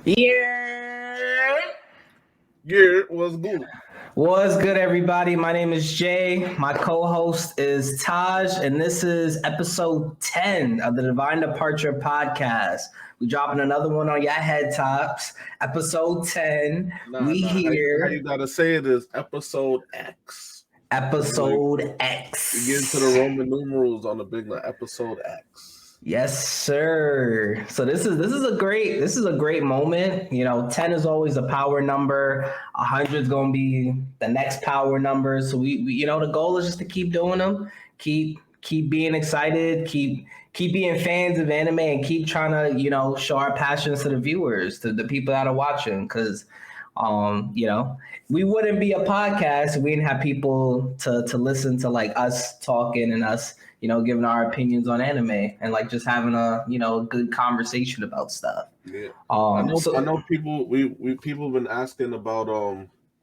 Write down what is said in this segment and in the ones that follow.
Yeah. Yeah, what's good? What's good, everybody? My name is Jay. My co-host is Taj, and this is episode 10 of the Divine Departure podcast. We dropping another one on your head tops. Episode 10. We Nah. How you here. gotta say it is episode X. Like Episode you get into the X. Roman numerals on the big one, episode X. Yes, sir. So this is a great moment. 10 is always a power number. 100 is gonna be the next power number. So we the goal is just to keep doing them, keep being excited, keep being fans of anime, and keep trying to show our passions to the viewers, to the people that are watching. Because um, you know, we wouldn't be a podcast if we didn't have people to listen to, like us talking and us giving our opinions on anime and like just having a good conversation about stuff. Yeah. I Um, know I so know people we people been asking about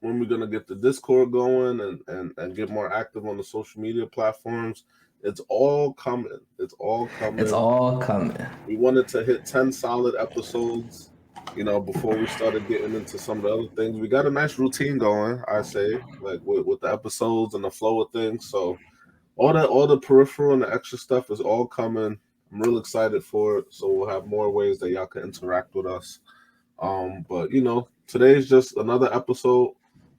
when we're gonna get the Discord going and get more active on the social media platforms. It's all coming. It's all it's coming. all coming. We wanted to hit 10 solid episodes, before we started getting into some of the other things. We got a nice routine going, I say, like with the episodes and the flow of things. So all the peripheral and the extra stuff is all coming. I'm real excited for it. So we'll have more ways that y'all can interact with us. But today's just another episode.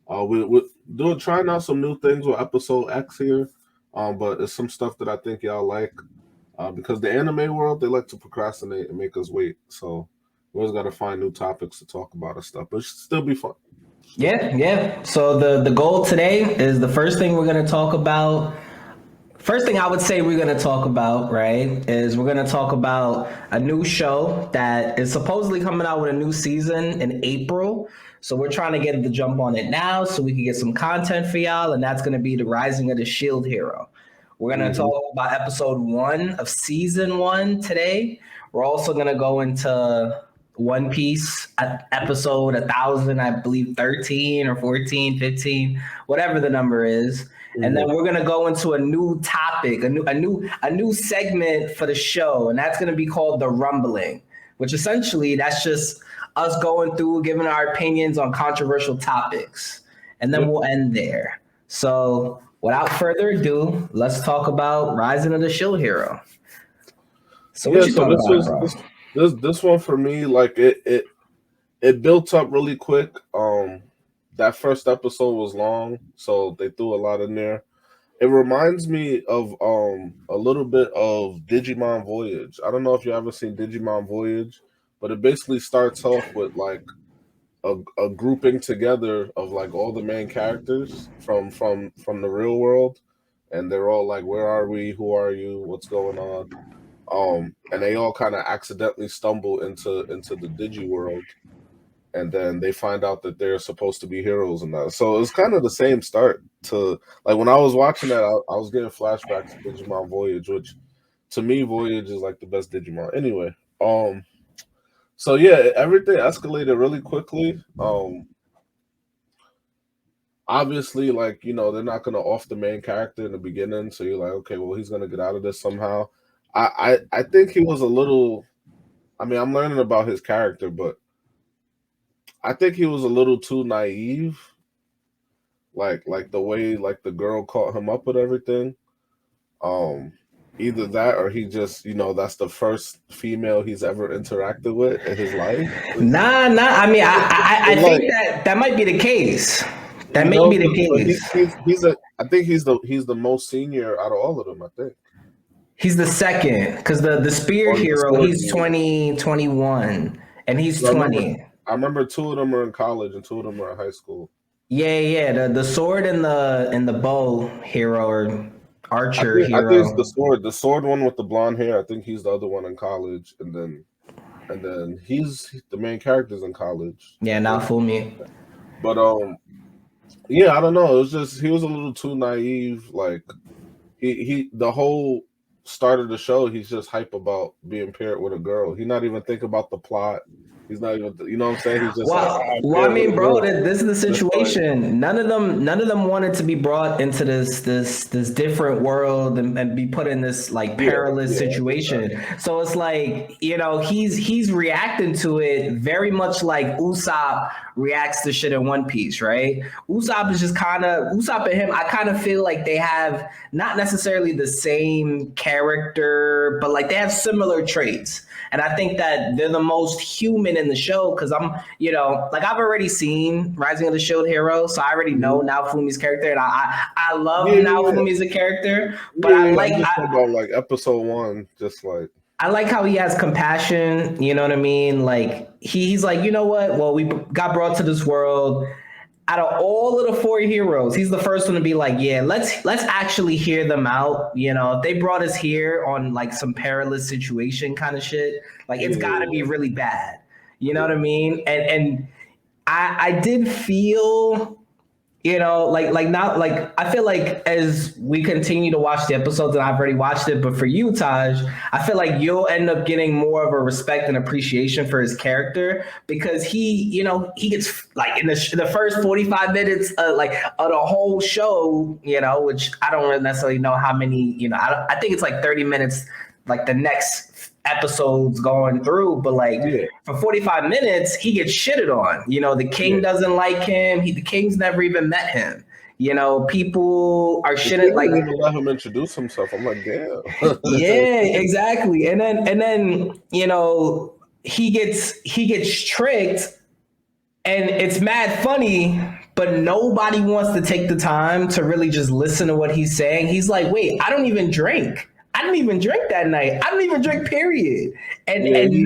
We're doing trying out some new things with episode X here. But it's some stuff that I think y'all like. Because the anime world, they like to procrastinate and make us wait. So we always got to find new topics to talk about and stuff. But it should still be fun. Yeah. So the goal today is the first thing we're gonna talk about. First thing I would say we're going to talk about, right, is we're going to talk about a new show that is supposedly coming out with a new season in April. So we're trying to get the jump on it now so we can get some content for y'all, and that's going to be The Rising of the Shield Hero. We're going to Hmm. talk about episode 1 of season 1 today. We're also going to go into One Piece episode 1000, I believe 13 or 14, 15, whatever the number is. And then Hmm. we're gonna go into a new topic, a new segment for the show, and that's gonna be called the rumbling, which essentially that's just us going through, giving our opinions on controversial topics, and then Yeah. we'll end there. So, without further ado, let's talk about Rising of the Shield Hero. So, what Yeah. you So thought this about it, was bro? this one for me. Like it built up really quick. That first episode was long, so they threw a lot in there. It reminds me of a little bit of Digimon Voyage. I don't know if you ever seen Digimon Voyage, but it basically starts off with like a grouping together of like all the main characters from the real world, and they're all like, "Where are we? Who are you? What's going on?" And they all kind of accidentally stumble into the Digi world, and then they find out that they're supposed to be heroes and that. So it's kind of the same start to like when I was watching that, I was getting flashbacks to Digimon Voyage, which to me Voyage is like the best Digimon. Anyway, so yeah, everything escalated really quickly. Obviously, like they're not gonna off the main character in the beginning, so you're like, okay, well he's gonna get out of this somehow. I think he was a little. I mean, I'm learning about his character, but I think he was a little too naive, like the way like the girl caught him up with everything. Um, Either that or he just that's the first female he's ever interacted with in his life. Nah. I mean, I And think like that might be the case. That may be the but case. he's a I think he's the most senior out of all of them. I think He's the second because the Spear or the Hero, sword he's dude. 20 21, and he's 'Cause 20. I remember two of them are in college and two of them are in high school. Yeah. The sword and the bow hero or archer I think it's hero. the sword one with the blonde hair. I think he's the other one in college, and then he's the main character's in college. Yeah, I think. Naofumi. But yeah, I don't know. It was just he was a little too naive. Like he the whole start of the show, he's just hype about being paired with a girl. He not even think about the plot. He's not even, you know what I'm saying? He's just like, Well, I mean, bro, this is the situation. None of them wanted to be brought into this different world and be put in this like perilous situation. So it's like, you know, he's reacting to it very much like Usopp reacts to shit in One Piece, right? Usopp is just Usopp and him. I kind of feel like they have not necessarily the same character, but like they have similar traits. And I think that they're the most human in the show because you know, like I've already seen Rising of the Shield Hero, so I already know Naofumi's character, and I love Naofumi as a character. But I'm just talking about like episode 1, just like I like how he has compassion. You know what I mean? Like he's like, you know what? Well, we got brought to this world. Out of all of the 4 heroes, he's the first one to be like, yeah, let's actually hear them out. You know, if they brought us here on like some perilous situation kind of shit, like it's got to be really bad. You know what I mean? And I did feel, you know, like not like I feel like as we continue to watch the episodes, and I've already watched it, but for you, Taj, I feel like you'll end up getting more of a respect and appreciation for his character because he gets like in the first 45 minutes of the whole show, you know, which I don't really necessarily know how many, you know, I think it's like 30 minutes, like the next episodes going through, but like for 45 minutes he gets shitted on. You know, the king doesn't like him. The king's never even met him. You know, people are shitting like even let him introduce himself. I'm like, damn. Yeah, exactly. And then you know he gets tricked, and it's mad funny. But nobody wants to take the time to really just listen to what he's saying. He's like, wait, I don't even drink. I didn't even drink that night. I didn't even drink, period. And he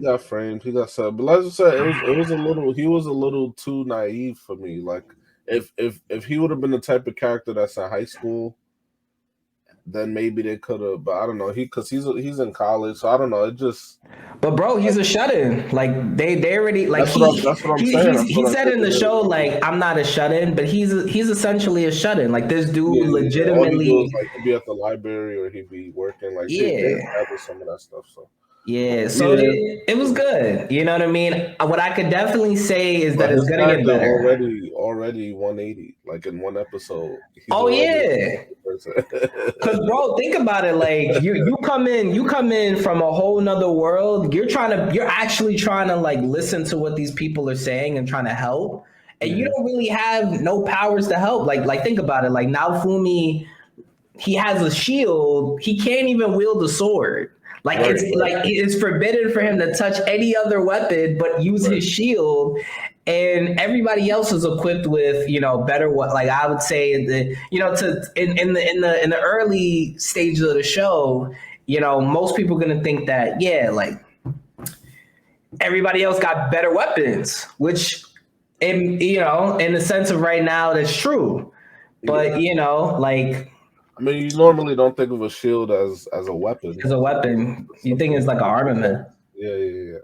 got framed. He got set. But like I said, it was a little. He was a little too naive for me. Like if he would have been the type of character that's in high school, then maybe they could have. But I don't know. Because he's in college, so I don't know. It just. But bro, he's a shut-in. Like they already like that's what I'm saying. He said in the show like I'm not a shut-in, but he's essentially a shut-in. Like this dude legitimately. All he do is like he'd be at the library or he'd be working. Like they established some of that stuff. So. Yeah, so it was good. You know what I mean? What I could definitely say is that it's gonna get better. Already 180, like in one episode. Because bro, think about it. Like you come in from a whole nother world. You're actually trying to like listen to what these people are saying and trying to help. And you don't really have no powers to help. Like think about it. Like Naofumi, he has a shield. He can't even wield a sword. Like it's forbidden for him to touch any other weapon but use his shield, and everybody else is equipped with, you know, better like I would say in the early stages of the show, you know, most people are gonna think that like everybody else got better weapons, which in the sense of right now that's true, but you know, like. I mean, you normally don't think of a shield as a weapon. As a weapon, you think it's like an armament. Yeah.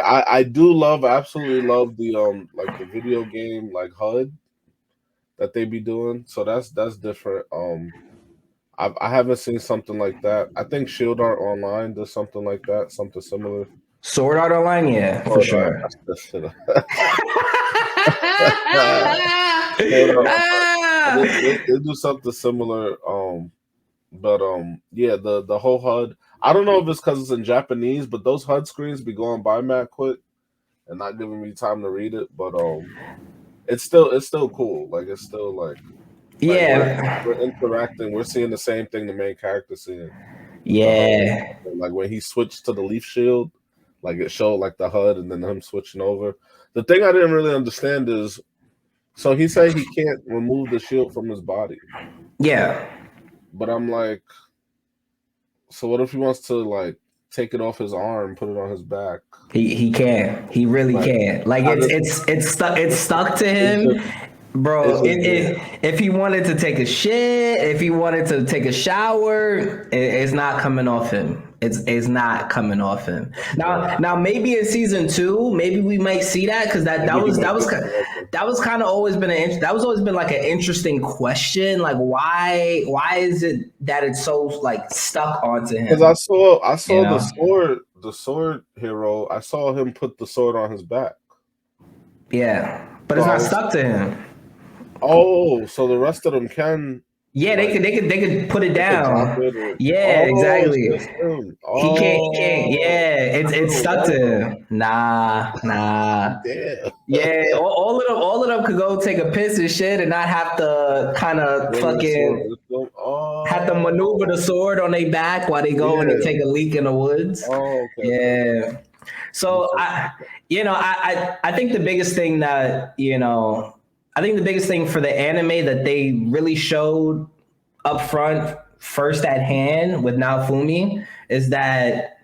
I absolutely love the like the video game like HUD that they be doing. So that's different. I haven't seen something like that. I think Shield Art Online does something like that, something similar. Sword Art Online, yeah, for sure. They do something similar, but yeah, the whole HUD. I don't know if it's because it's in Japanese, but those HUD screens be going by mad quick and not giving me time to read it. But it's still cool. Like it's still like we're interacting. We're seeing the same thing the main character's seeing. Yeah, like when he switched to the leaf shield, like it showed like the HUD and then him switching over. The thing I didn't really understand is. So he said he can't remove the shield from his body. Yeah. But I'm like, so what if he wants to like take it off his arm, put it on his back? He can't. He really can't. Like it's stuck to him. Bro, if he wanted to take a shit, if he wanted to take a shower, it's not coming off him. It's not coming off him. Now maybe in season 2, maybe we might see that because that was kind of always been like an interesting question. Like why is it that it's so like stuck onto him? Because I saw the sword the sword hero, I saw him put the sword on his back. Yeah, but So it's I not was, stuck to him. oh, so the rest of them can Yeah, like they could put it they could drop down. it or Yeah, oh, it's exactly. just him. He can't. Oh, Yeah, I could it's have stuck to Wano. him. Nah. Damn. Yeah, all of them could go take a piss and shit and not have to kind of Bring the sword fucking with them. have to maneuver the Oh, sword on their back while they go and they yeah. take a leak in the woods. Oh, okay. Yeah. Makes So sense. I think the biggest thing that I think the biggest thing for the anime that they really showed up front, first at hand with Naofumi, is that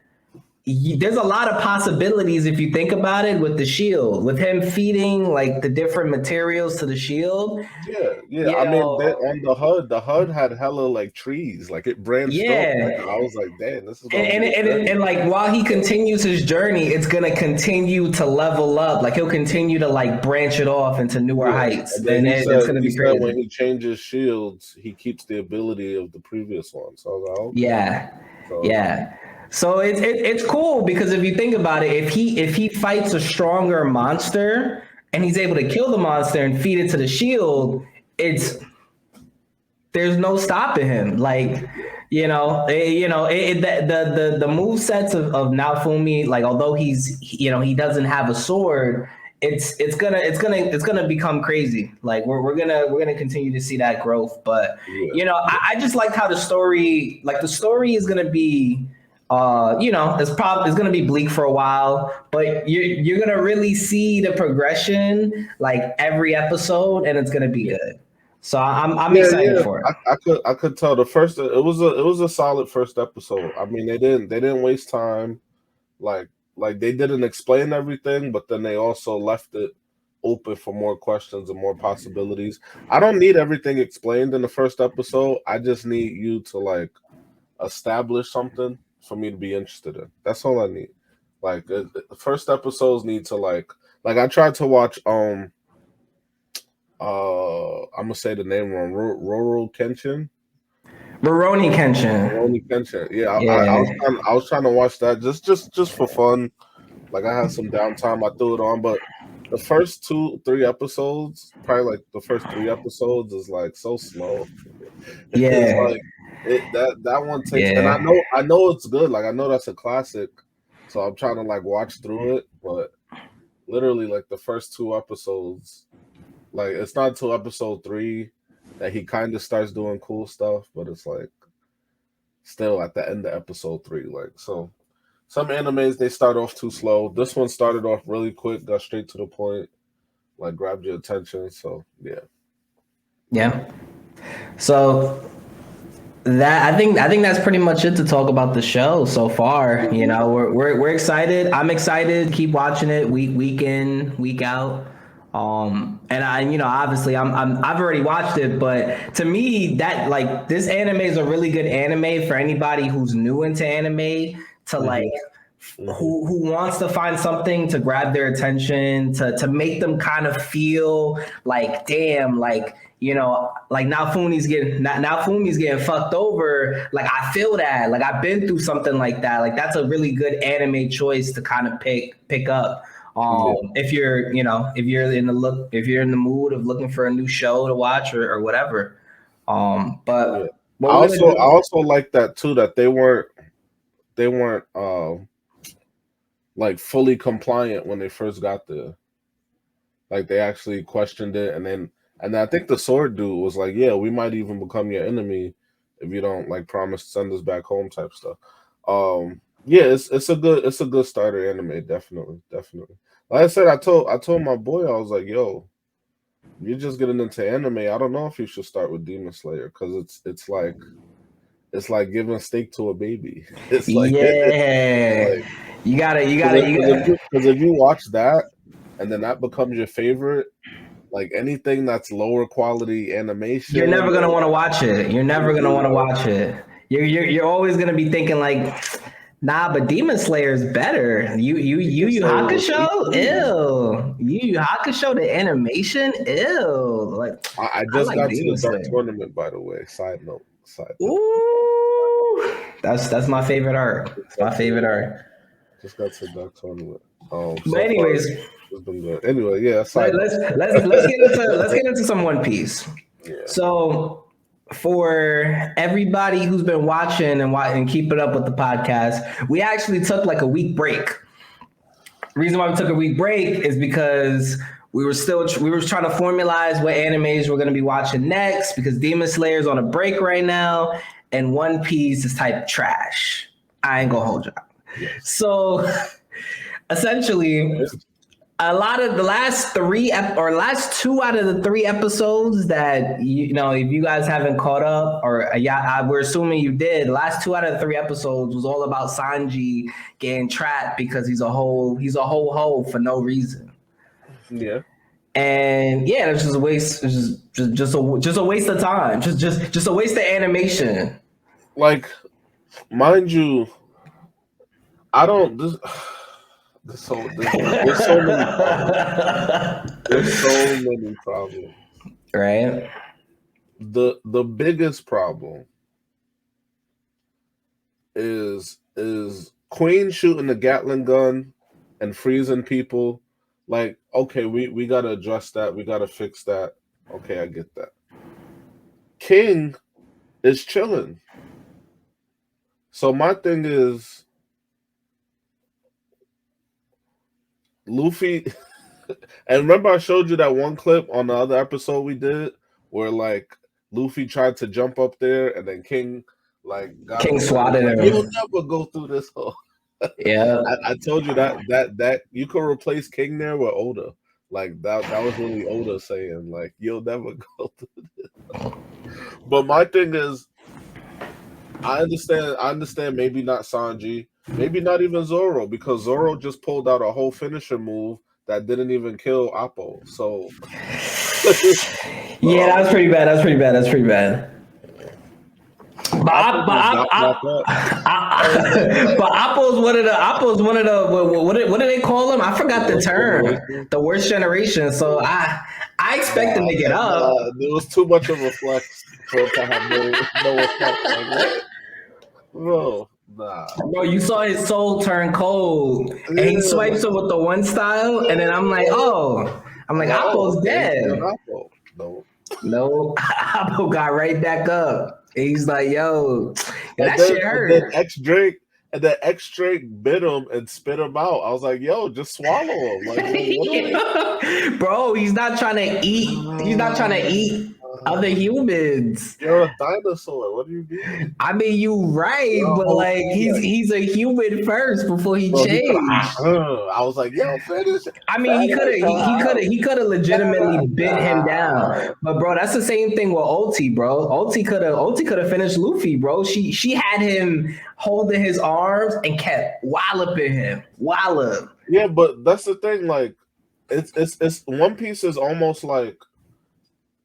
there's a lot of possibilities if you think about it with the shield, with him feeding like the different materials to the shield. Yeah. You I mean, know, on the HUD had hella like trees, like it branched off. Like yeah. I was like, damn, this is And gonna and, be and insane. and like while he continues his journey, it's gonna continue to level up. Like he'll continue to like branch it off into newer Yeah, heights, and then and it's gonna he be said when crazy. he changes shields, he keeps the ability of the previous one. So I was like, okay. Yeah, So yeah. So it's cool because if you think about it, if he fights a stronger monster and he's able to kill the monster and feed it to the shield, it's there's no stopping him. Like, the move sets of Naofumi, like although he doesn't have a sword, it's gonna become crazy. Like we're gonna continue to see that growth. But yeah, I just like how the story is gonna be it's gonna be bleak for a while, but you're gonna really see the progression like every episode, and it's gonna be yeah, good. So I'm excited yeah. for it. I could tell the first it was a solid first episode. I mean, they didn't waste time. Like they didn't explain everything, but then they also left it open for more questions and more possibilities. I don't need everything explained in the first episode. I just need you to like establish something for me to be interested in. That's all I need. Like the first episodes need to like I tried to watch I'm gonna say the name wrong. Roro Kenshin. Rurouni Kenshin. Roni Kenshin. Yeah, Yeah. I was trying to watch that just for fun. Like I had some downtime, I threw it on, but the first three episodes, probably like the first three episodes, is like so slow. It's Yeah. like that one takes, and Yeah. I know it's good. Like I know that's a classic, so I'm trying to like watch through it. But literally, like the first two episodes, like it's not until episode three that he kind of starts doing cool stuff. But it's like still at the end of episode three, like so. Some animes they start off too slow. This one started off really quick, got straight to the point, like grabbed your attention. So yeah, Yeah. So that I think that's pretty much it to talk about the show so far. You know, we're excited. I'm excited. Keep watching it week in, week out. And obviously I've already watched it, but to me that like this anime is a really good anime for anybody who's new into anime to like who wants to find something to grab their attention, to make them kind of feel like damn, like like now Fumi's getting fucked over. Like I feel that. Like I've been through something like that. Like that's a really good anime choice to kind of pick up. yeah, If you're if you're in the mood of looking for a new show to watch or whatever. yeah. But what we're gonna I do. also like that too that they weren't like fully compliant when they first got there. Like they actually questioned it, and I think the sword dude was like, "Yeah, we might even become your enemy if you don't like promise to send us back home," type stuff. Yeah, it's a good starter anime, definitely. Like I said, I told my boy I was like, "Yo, you're just getting into anime. I don't know if you should start with Demon Slayer because it's like giving steak to a baby. It's Yeah, like because if you watch that and then that becomes your favorite, like anything that's lower quality you're animation, never gonna or want to watch it. You're never gonna want to watch it. You're always gonna be thinking like, nah, but Demon Slayer is better. Yu Slayer was Hakusho, HD. ew. Yu Hakusho, the animation, ew. Like I I just like got to the Demon Dark Slayer. Tournament, by the way. Side note. Ooh, that's my favorite art. It's my favorite Exceptional. art. Just got to that tournament. But So far anyways, it's been good. Anyway, yeah. let's get into some One Piece. Yeah. So for everybody who's been watching and keeping up with the podcast, we actually took like a week break. The reason why we took a week break is because we were trying to formalize what animes we're going to be watching next, because Demon Slayer's on a break right now and One Piece is type trash. I ain't gonna hold you out. Yes. So essentially, a lot of the last two out of the 3 episodes that you know, if you guys haven't caught up, or we're assuming you did, the last 2 out of the 3 episodes was all about Sanji getting trapped because he's a whole hoe for no reason. Yeah. And yeah, it's just a waste. It's just a waste of time. Just a waste of animation. Like, mind you, I don't. There's so many problems. There's so many problems. Right. The biggest problem is Queen shooting the Gatling gun and freezing people. Like, okay, we gotta address that. We gotta fix that. Okay, I get that. King is chilling. So my thing is, Luffy, and remember I showed you that one clip on the other episode we did where like Luffy tried to jump up there and then King swatted him. You'll never go through this hole. Yeah, I told you that you could replace King there with Oda. Like that was really Oda saying like you'll never go through this. But my thing is, I understand maybe not Sanji, maybe not even Zoro, because Zoro just pulled out a whole finisher move that didn't even kill Appo. So yeah, that was pretty bad. But Appo's one of the what do they call him? I forgot the term. The worst generation. So I expect him to get up. There was too much of a flex for it to have no effect. Like, what? Bro, nah. Bro, you saw his soul turn cold, and he swipes it with the one style, and then I'm like, Appo's dead. No, Appo got right back up. And he's like, yo, that shit hurt. And then X Drake bit him and spit him out. I was like, yo, just swallow him. Like, bro, he's not trying to eat. He's not trying to eat other humans. You're a dinosaur. What do you mean? I mean, you right, but like he's a human first before he changed. I was like, yo, finish. I mean, he could have legitimately bit him down. But bro, that's the same thing with Ulti, bro. Ulti could have finished Luffy, bro. She had him holding his arms and kept walloping him. Wallop. Yeah, but that's the thing. Like, it's One Piece is almost like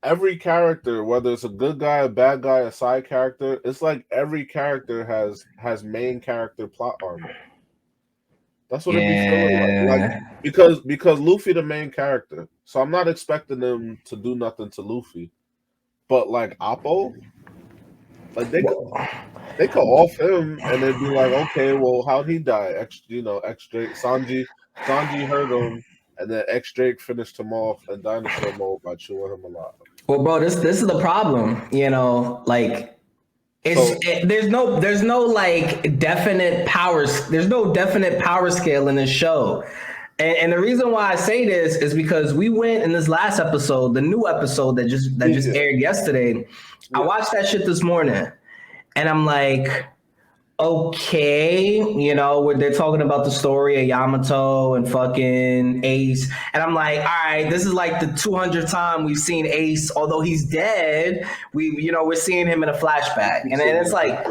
every character, whether it's a good guy, a bad guy, a side character, it's like every character has main character plot armor. That's what it be feeling like because Luffy the main character, so I'm not expecting them to do nothing to Luffy, but like Appo, like they could off him and then be like, okay, well, how'd he die? X Drake, Sanji hurt him. And then X Drake finished him off in dinosaur mode by chewing him alive. Well, bro, this is the problem. You know, like there's no like definite powers. There's no definite power scale in this show. And the reason why I say this is because we went in this last episode, the new episode that just aired yesterday. Yeah. I watched that shit this morning, and I'm like, okay, you know, where they're talking about the story of Yamato and fucking Ace. And I'm like, all right, this is like the 200th time we've seen Ace, although he's dead. We're seeing him in a flashback. And then it's like,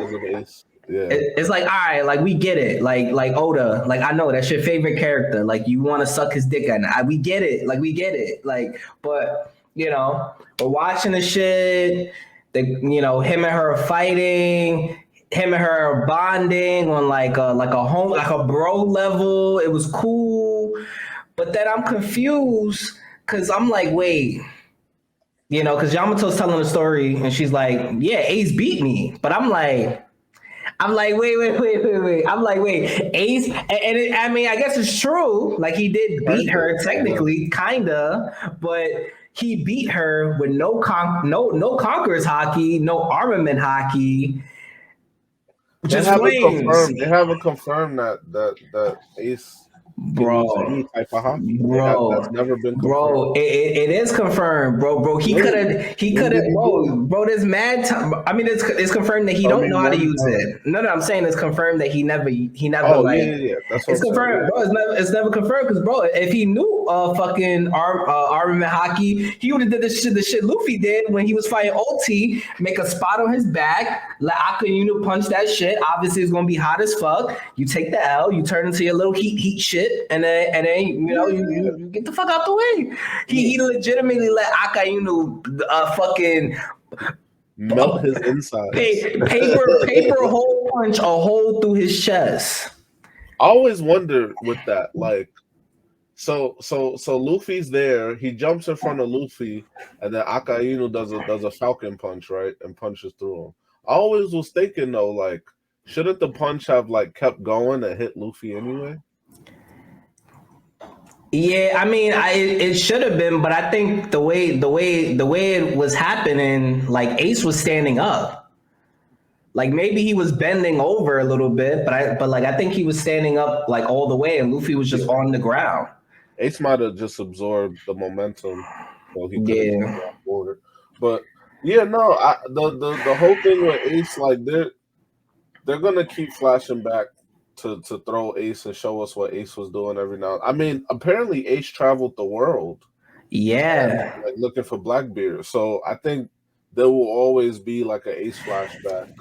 it's like, all right, like we get it. Like Oda, like I know that's your favorite character. Like you want to suck his dick at night. We get it. Like we get it. Like, but you know, we're watching the shit. Him and her are fighting. Him and her are bonding on like a bro level. It was cool, but then I'm confused because I'm like, wait, because Yamato's telling the story and she's like, yeah, Ace beat me, but I'm like, I'm like, wait. I'm like, wait, Ace, I mean, I guess it's true. Like he did beat her technically, kinda, but he beat her with no conquerors hockey, no armament hockey, They just haven't flames, confirmed. They haven't confirmed that Ace can use any bro. type of hockey. That's Bro, never been confirmed. bro, it is confirmed, bro. He When could did have, he do it? bro. There's mad time. I mean, it's confirmed that he Tell don't me know how to one use time. it. No, I'm saying it's confirmed that he never Oh like. yeah. That's what It's I'm saying. confirmed, Yeah. bro. It's never confirmed because, bro, if he knew fucking armament hockey, he would have did the shit Luffy did when he was fighting OT. Make a spot on his back, let Akainu punch that shit. Obviously, it's gonna be hot as fuck. You take the L, you turn into your little heat shit, and then you get the fuck out the way. He legitimately let Akainu fucking Melt his insides. paper hole punch a hole through his chest. I always wonder with that, like, so Luffy's there. He jumps in front of Luffy, and then Akainu does a Falcon punch, right, and punches through him. I always was thinking though, like, shouldn't the punch have like kept going and hit Luffy anyway? Yeah, I mean, it should have been, but I think the way it was happening, like Ace was standing up. Like maybe he was bending over a little bit, but like I think he was standing up like all the way, and Luffy was just Yeah. on the ground. Ace might have just absorbed the momentum, so he could have kept Yeah, going forward. But yeah, no, the whole thing with Ace, like they're gonna keep flashing back to throw Ace and show us what Ace was doing every now. I mean, apparently Ace traveled the world, yeah. like looking for Blackbeard. So I think there will always be like an Ace flashback.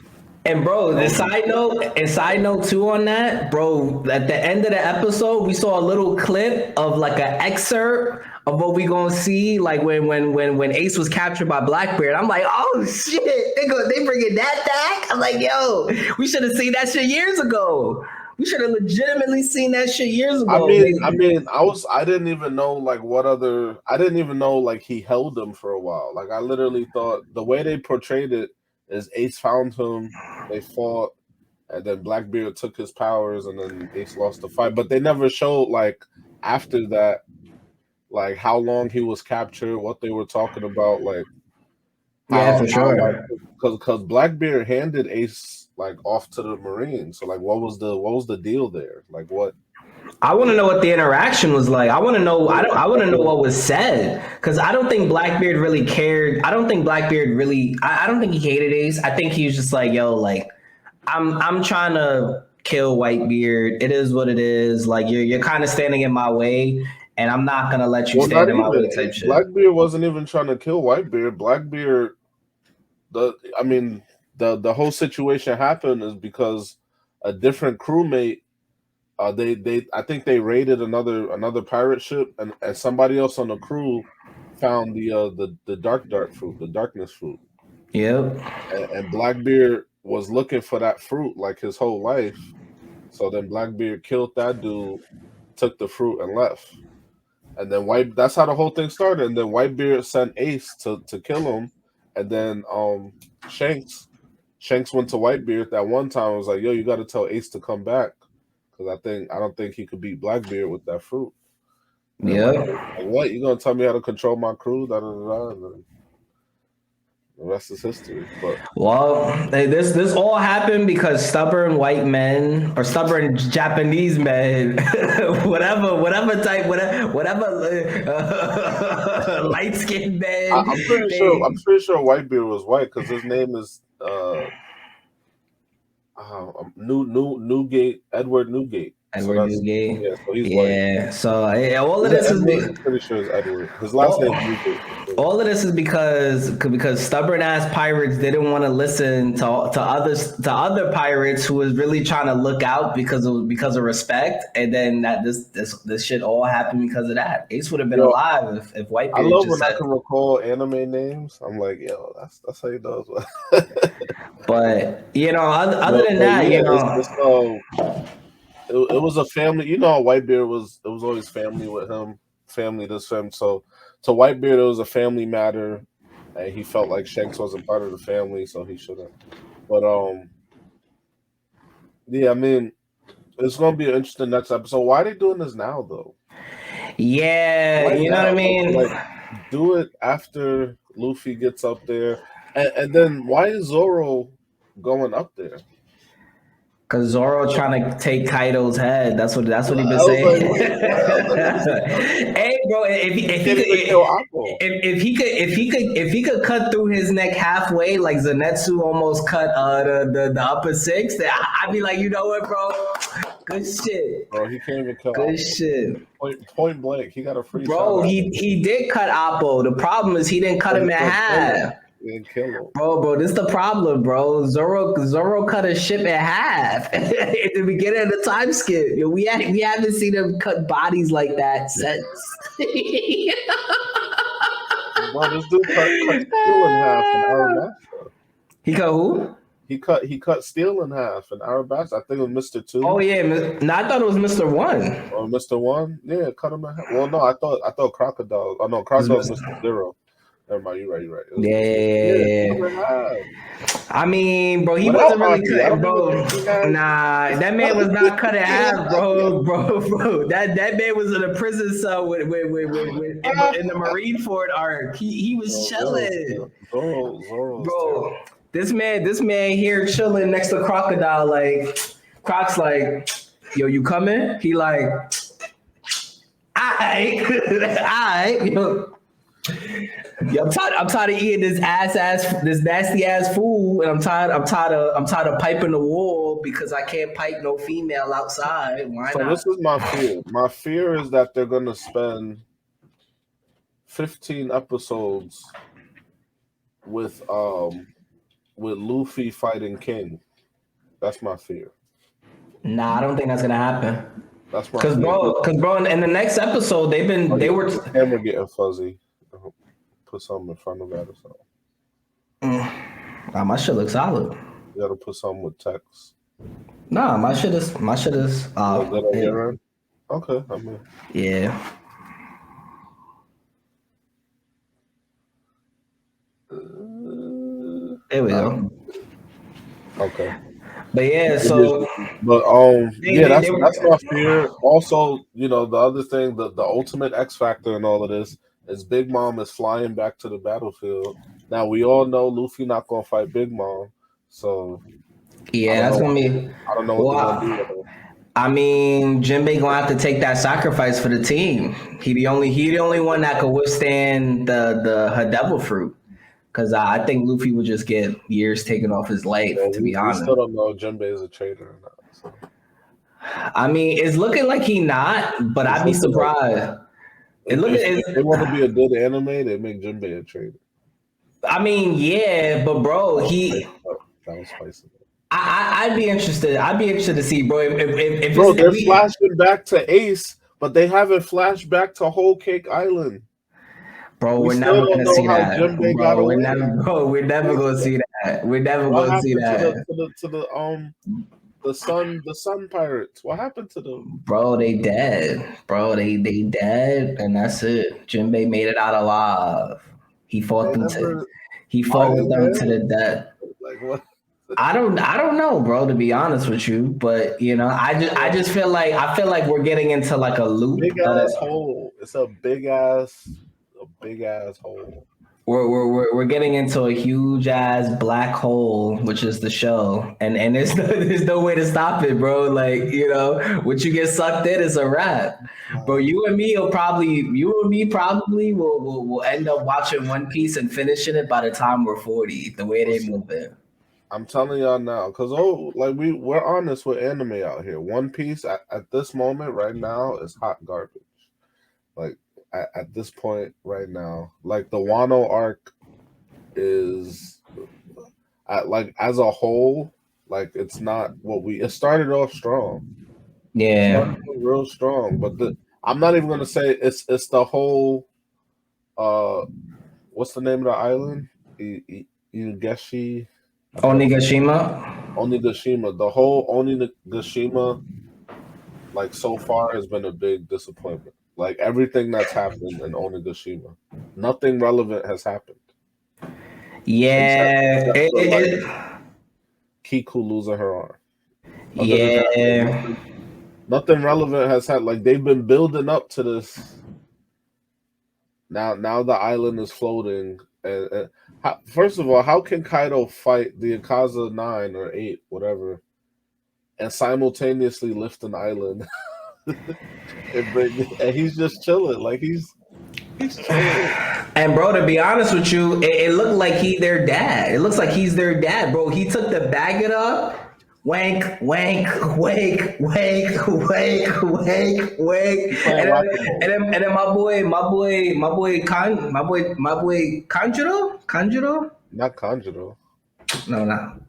And bro, the Um, side note too on that, bro. At the end of the episode, we saw a little clip of like an excerpt of what we gonna see, like when Ace was captured by Blackbeard. I'm like, oh shit, they bringing that back. I'm like, yo, we should have seen that shit years ago. We should have legitimately seen that shit years I ago. mean, I didn't even know like what other. I didn't even know like he held him for a while. Like I literally thought the way they portrayed it is Ace found him, they fought, and then Blackbeard took his powers, and then Ace lost the fight. But they never showed like after that, like how long he was captured, what they were talking about, like Yeah, for how like sure. because Blackbeard handed Ace like off to the Marines. So like, what was the deal there? Like what? I want to know what the interaction was like. I want to know. I want to know what was said because I don't think Blackbeard really cared. I don't think Blackbeard really. I don't think he hated Ace. I think he was just like, yo, like I'm trying to kill Whitebeard. It is what it is. Like you're kind of standing in my way, and I'm not gonna let you Well, stand not in my even way. Type shit. Blackbeard wasn't even trying to kill Whitebeard. Blackbeard, I mean, the whole situation happened is because a different crewmate. They I think they raided another pirate ship, and somebody else on the crew found the dark fruit, the darkness fruit, Yep. and Blackbeard was looking for that fruit like his whole life. So then Blackbeard killed that dude, took the fruit, and left. And then White that's how the whole thing started. And then Whitebeard sent Ace to kill him. And then Shanks went to Whitebeard that one time and was like, yo, you gotta tell Ace to come back. Cause I don't think he could beat Blackbeard with that fruit. And then Whitebeard Yep. was like, what? You gonna tell me how to control my crew? Da, da, da, da. And then the rest is history. But Well, hey, this all happened because stubborn white men or stubborn Japanese men, whatever type, whatever light skinned men, I'm pretty sure they Whitebeard was white because his name is Newgate, Edward Newgate. So Edward that's Newgate. yeah. So he's white. Yeah. So yeah, all of Is it this is Edward? I'm pretty sure it's Edward. His last all, name is Newgate for sure. all of this is because stubborn ass pirates didn't want to listen to other pirates who was really trying to look out because of respect, and then that this shit all happened because of that. Ace would have been Yo, alive if I Whitebeard love just when I said. can recall anime names. I'm like, yo, that's how he does. But other but than but that, yeah, it was a family. You know, how Whitebeard was. It was always family with him. Family this him. So to Whitebeard, it was a family matter, and he felt like Shanks wasn't part of the family, so he shouldn't. But Yeah, I mean, it's gonna be an interesting next episode. Why are they doing this now, though? Yeah, Why you know what I now? mean? Like, do it after Luffy gets up there, and then why is Zoro going up there? Cause Zoro trying to take Kaido's head. That's what he been I was saying. like, wait, what? I was like, what's he talking about? Hey, bro, if he Can't could even kill Apple. if he could cut through his neck halfway, like Zenitsu almost cut the upper six, then I'd be like, you know what, bro? Good shit. Bro, he can't even kill Good Apple. shit. Point blank, he got a free Bro, shot. he did cut Appo. The problem is he didn't cut him in half. He didn't kill him. Bro, this is the problem, bro. Zoro cut his ship in half at the beginning of the time skip. Yo, we haven't seen him cut bodies like that since. Bro, this dude cut Steel in half in Arabasta. He cut who? He cut Steel in half in Arabasta. I think it was Mr. 2. Oh yeah, no, I thought it was Mr. 1. Or Mr. 1. Yeah, cut him in half. Well, no, I thought Crocodile. Oh no, Crocodile was Mr. 0. Never mind, you're right. Yeah. I mean, bro, he wasn't really cutting, bro. Nah, that man was not cut in half, bro. That man was in a prison cell with in the Marineford arc. He was chilling. Zoro, bro. This man here chilling next to Crocodile, like Croc's like, yo, you coming? He like, alright, yo. Yeah, I'm tired of eating this nasty ass food, and I'm tired of piping the wall because I can't pipe no female outside. Why not? This is my fear. My fear is that they're gonna spend 15 episodes with Luffy fighting King. That's my fear. Nah, I don't think that's gonna happen. That's my fear. Cause bro, in the next episode they were camera getting fuzzy. Put something in front of that or something. My shit looks solid. You gotta put something with text. Nah, my shit is. Okay, I mean. Yeah. There we go. Okay. But yeah, so. That's my fear. Also, the other thing, the ultimate X factor in all of this. Is Big Mom is flying back to the battlefield. Now we all know Luffy not gonna fight Big Mom, so yeah, that's gonna be. I don't know what they're gonna do with her. I mean, Jinbei gonna have to take that sacrifice for the team. He the only one that could withstand her devil fruit. Because I think Luffy would just get years taken off his life. To be honest, we still don't know if Jinbei is a traitor or not. So. I mean, it's looking like he not, but I'd be surprised. If they want to be a good anime, they make Jinbei a traitor. I mean, yeah, but bro, that was spicy. I'd be interested. I'd be interested to see, bro. If they're flashing back to Ace, but they haven't flashed back to Whole Cake Island. Bro, we're never gonna see that. Bro, we're never gonna see that. We're never gonna see that. The sun pirates. What happened to them? Bro, they dead. Bro, they dead, and that's it. Jinbei made it out alive. He fought with them to the death. Like what? I don't know, bro, to be honest with you. But I just feel like we're getting into like a loop. Big ass hole. It's a big ass hole. We're getting into a huge ass black hole, which is the show, and there's no way to stop it, bro. Like once you get sucked in, it's a wrap, bro. You and me probably will end up watching One Piece and finishing it by the time we're 40. The way they move it. I'm telling y'all now, because we're honest with anime out here. One Piece at this moment right now is hot garbage. Like. At this point right now, like the Wano arc is as a whole, like it's not what it started off strong. Yeah. Real strong. But I'm not even gonna say it's the whole what's the name of the island? Onigashima. The whole Onigashima like so far has been a big disappointment. Like everything that's happened in Onigashima, nothing relevant has happened. Yeah, Kiku losing her arm. Other than that, Yeah. nothing relevant has had. Like they've been building up to this. Now the island is floating. And first of all, how can Kaido fight the Akaza 9 or 8, whatever, and simultaneously lift an island and he's just chilling, like he's chilling. And bro, to be honest with you, it looked like their dad. It looks like he's their dad, bro. He took the bag it up. Wank, wank, wake, wake, wake, wake, wake. And then my boy, Kanjuro? Not Kanjuro. No.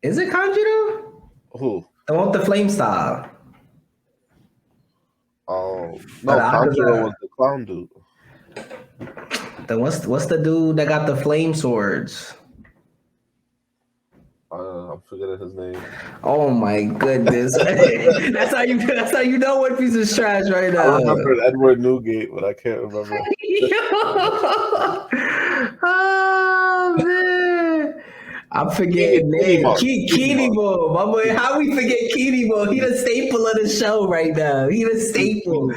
Is it Kanjuro? Who? The one with the flame style. Oh no, Kanjuro was the clown dude. Then what's the dude that got the flame swords? I'm forgetting his name. Oh my goodness! that's how you know One Piece is trash right now. I remember Edward Newgate, but I can't remember. Oh man, I'm forgetting names. Kinimo, my boy. How we forget Kinimo? He the staple of the show right now. He the staple.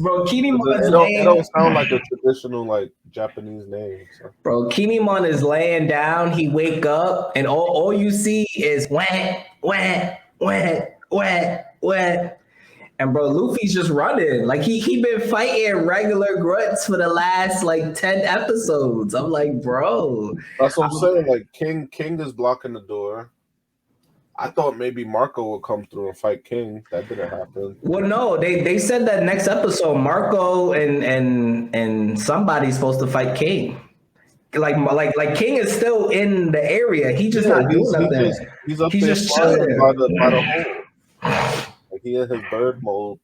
Bro, Kinemon's it don't sound like a traditional like Japanese name. So. Bro, Kinemon is laying down. He wake up, and all you see is wet, wet, wet, wet, wet. And bro, Luffy's just running. Like he been fighting regular grunts for the last like 10 episodes. I'm like, bro. That's what I'm saying. Like King is blocking the door. I thought maybe Marco would come through and fight King. That didn't happen. Well, no, they said that next episode, Marco and somebody's supposed to fight King. Like King is still in the area. He just not doing nothing. He's up there just chilling by the hole. Like he in his bird mode.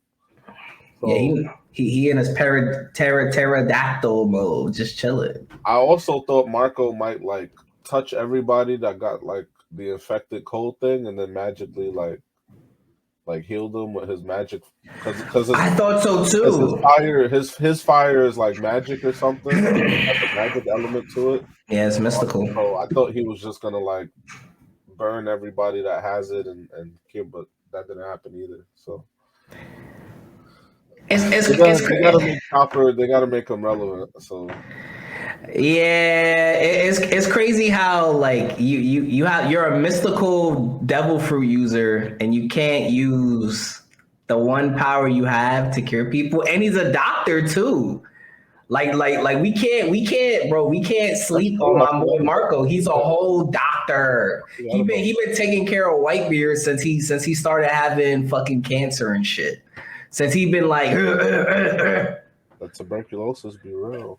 So, yeah, he in his pterodactyl mode, just chilling. I also thought Marco might like touch everybody that got like the infected cold thing, and then magically like heal them with his magic. Because I thought so too. His fire is like magic or something. Has a magic element to it. Yeah, it's mystical. So I thought he was just gonna like burn everybody that has it and kill, but that didn't happen either. So they gotta make Chopper. They gotta make him relevant. So. Yeah, it's crazy how like you're a mystical devil fruit user and you can't use the one power you have to cure people, and he's a doctor too. Like we can't sleep on my boy Marco. He's a whole doctor. He been taking care of Whitebeard since he started having fucking cancer and shit. Since he been like that tuberculosis be real.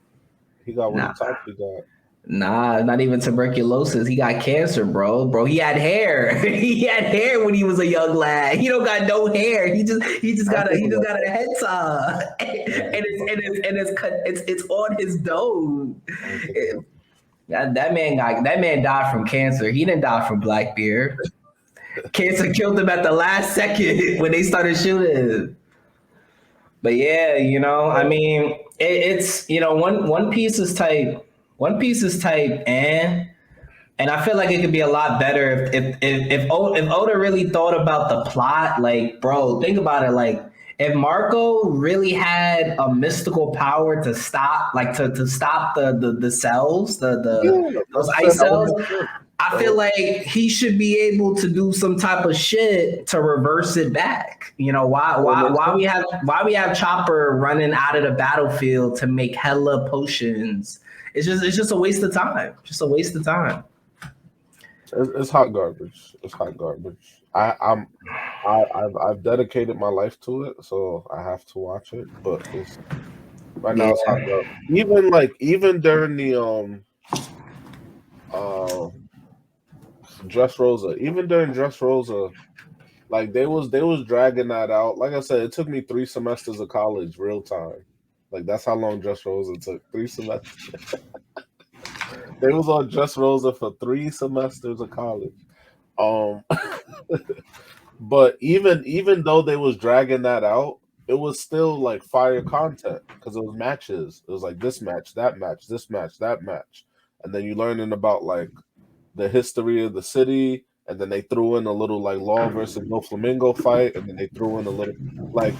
He got what he got. Nah, not even tuberculosis. He got cancer, bro. Bro, he had hair. He had hair when he was a young lad. He don't got no hair. He just got a head tie, and it's on his dome. That man died from cancer. He didn't die from Blackbeard. Cancer killed him at the last second when they started shooting. But yeah, I mean, it's One Piece is tight. One Piece is tight, and I feel like it could be a lot better if Oda really thought about the plot. Like, bro, think about it. Like, if Marco really had a mystical power to stop, like to stop the cells, those ice cells. I feel like he should be able to do some type of shit to reverse it back. Why we have Chopper running out of the battlefield to make hella potions? It's just a waste of time. Just a waste of time. It's hot garbage. It's hot garbage. I've dedicated my life to it, so I have to watch it. But it's hot garbage. Even during the Dressrosa, even during Dressrosa, like they was dragging that out. Like I said, it took me 3 semesters of college, real time. Like that's how long Dressrosa took. 3 semesters. They was on Dressrosa for 3 semesters of college. But even though they was dragging that out, it was still like fire content because it was matches. It was like this match, that match, this match, that match, and then you learning about like the history of the city, and then they threw in a little like Law versus No Flamingo fight, and then they threw in a little like,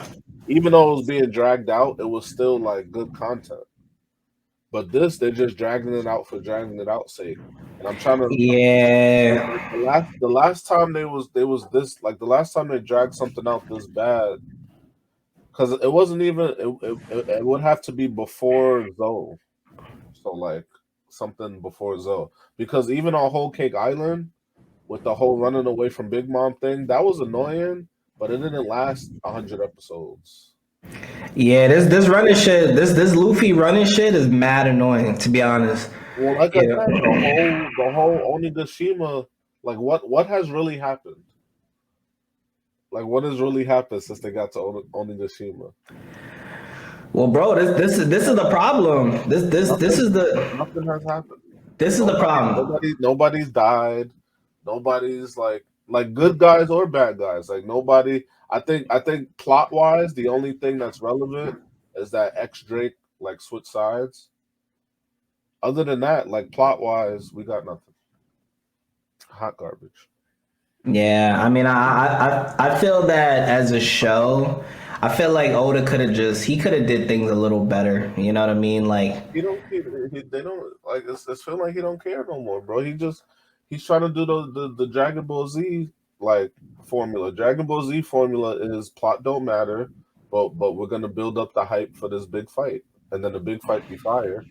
even though it was being dragged out, it was still like good content. But this, they're just dragging it out for dragging it out's sake. And I'm trying to Yeah. the last time they was this, like the last time they dragged something out this bad, because it wasn't even it would have to be before Zoe. So like something before Zoe. Because even on Whole Cake Island, with the whole running away from Big Mom thing, that was annoying, but it didn't last 100 episodes. Yeah, this running shit, this Luffy running shit is mad annoying, to be honest. Well, like I said, the whole Onigashima, like what has really happened? Like what has really happened since they got to Onigashima? Well, bro, this is the problem. This is the Nothing has happened. This is the problem. Nobody's died. Nobody's like good guys or bad guys. Like nobody. I think plot wise, the only thing that's relevant is that X Drake like switch sides. Other than that, like plot wise, we got nothing. Hot garbage. Yeah, I mean, I feel that as a show, I feel like Oda could have did things a little better. You know what I mean? Like They don't like it's feeling like he don't care no more, bro. He's trying to do the Dragon Ball Z like formula. Dragon Ball Z formula is plot don't matter, but we're gonna build up the hype for this big fight, and then the big fight be fire,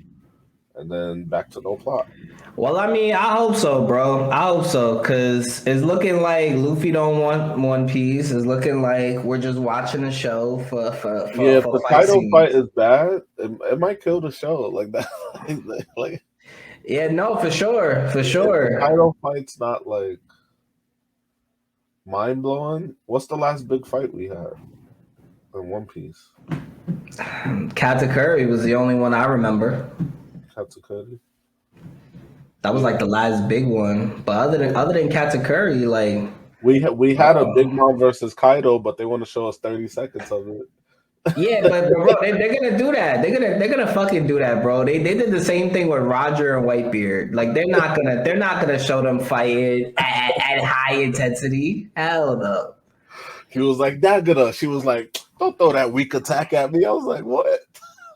and then back to no plot. Well, I mean, I hope so, bro. I hope so, because it's looking like Luffy don't want One Piece. It's looking like we're just watching a show for if the Kaido fight is bad, it might kill the show like that. Like yeah, no, for sure. If the Kaido fight's not like mind blowing. What's the last big fight we had in One Piece? Katakuri was the only one I remember. Katakuri. That was like the last big one. But other than Katakuri, like we had a Big Mom versus Kaido, but they want to show us 30 seconds of it. Yeah, but bro, they're gonna do that. They're gonna fucking do that, bro. They did the same thing with Roger and Whitebeard. Like they're not gonna show them fighting at high intensity. Hell no. He was like, Dagada. She was like, don't throw that weak attack at me. I was like, what?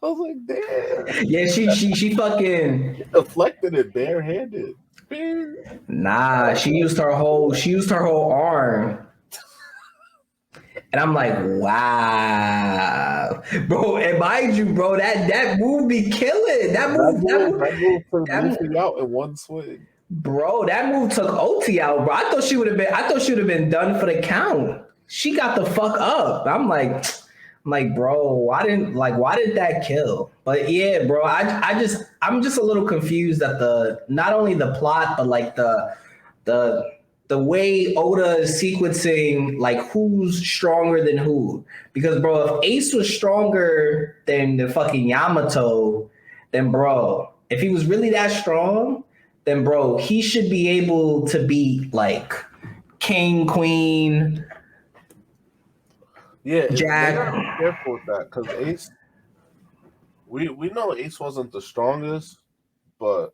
I was like, damn. Yeah, she fucking she deflected it barehanded. Nah, she used her whole arm. And I'm like, wow, bro. And mind you, bro, that move be killing. That move took Luffy out in one swing. Bro, that move took OT out, bro. I thought she would have been done for the count. She got the fuck up. I'm like, bro, why didn't that kill? But yeah, bro, I'm just a little confused at not only the plot, but like the way Oda is sequencing, like who's stronger than who. Because bro, if Ace was stronger than the fucking Yamato, then bro, if he was really that strong, then bro, he should be able to beat like King, Queen. Yeah, Jack. They gotta be careful with that because Ace. We know Ace wasn't the strongest, but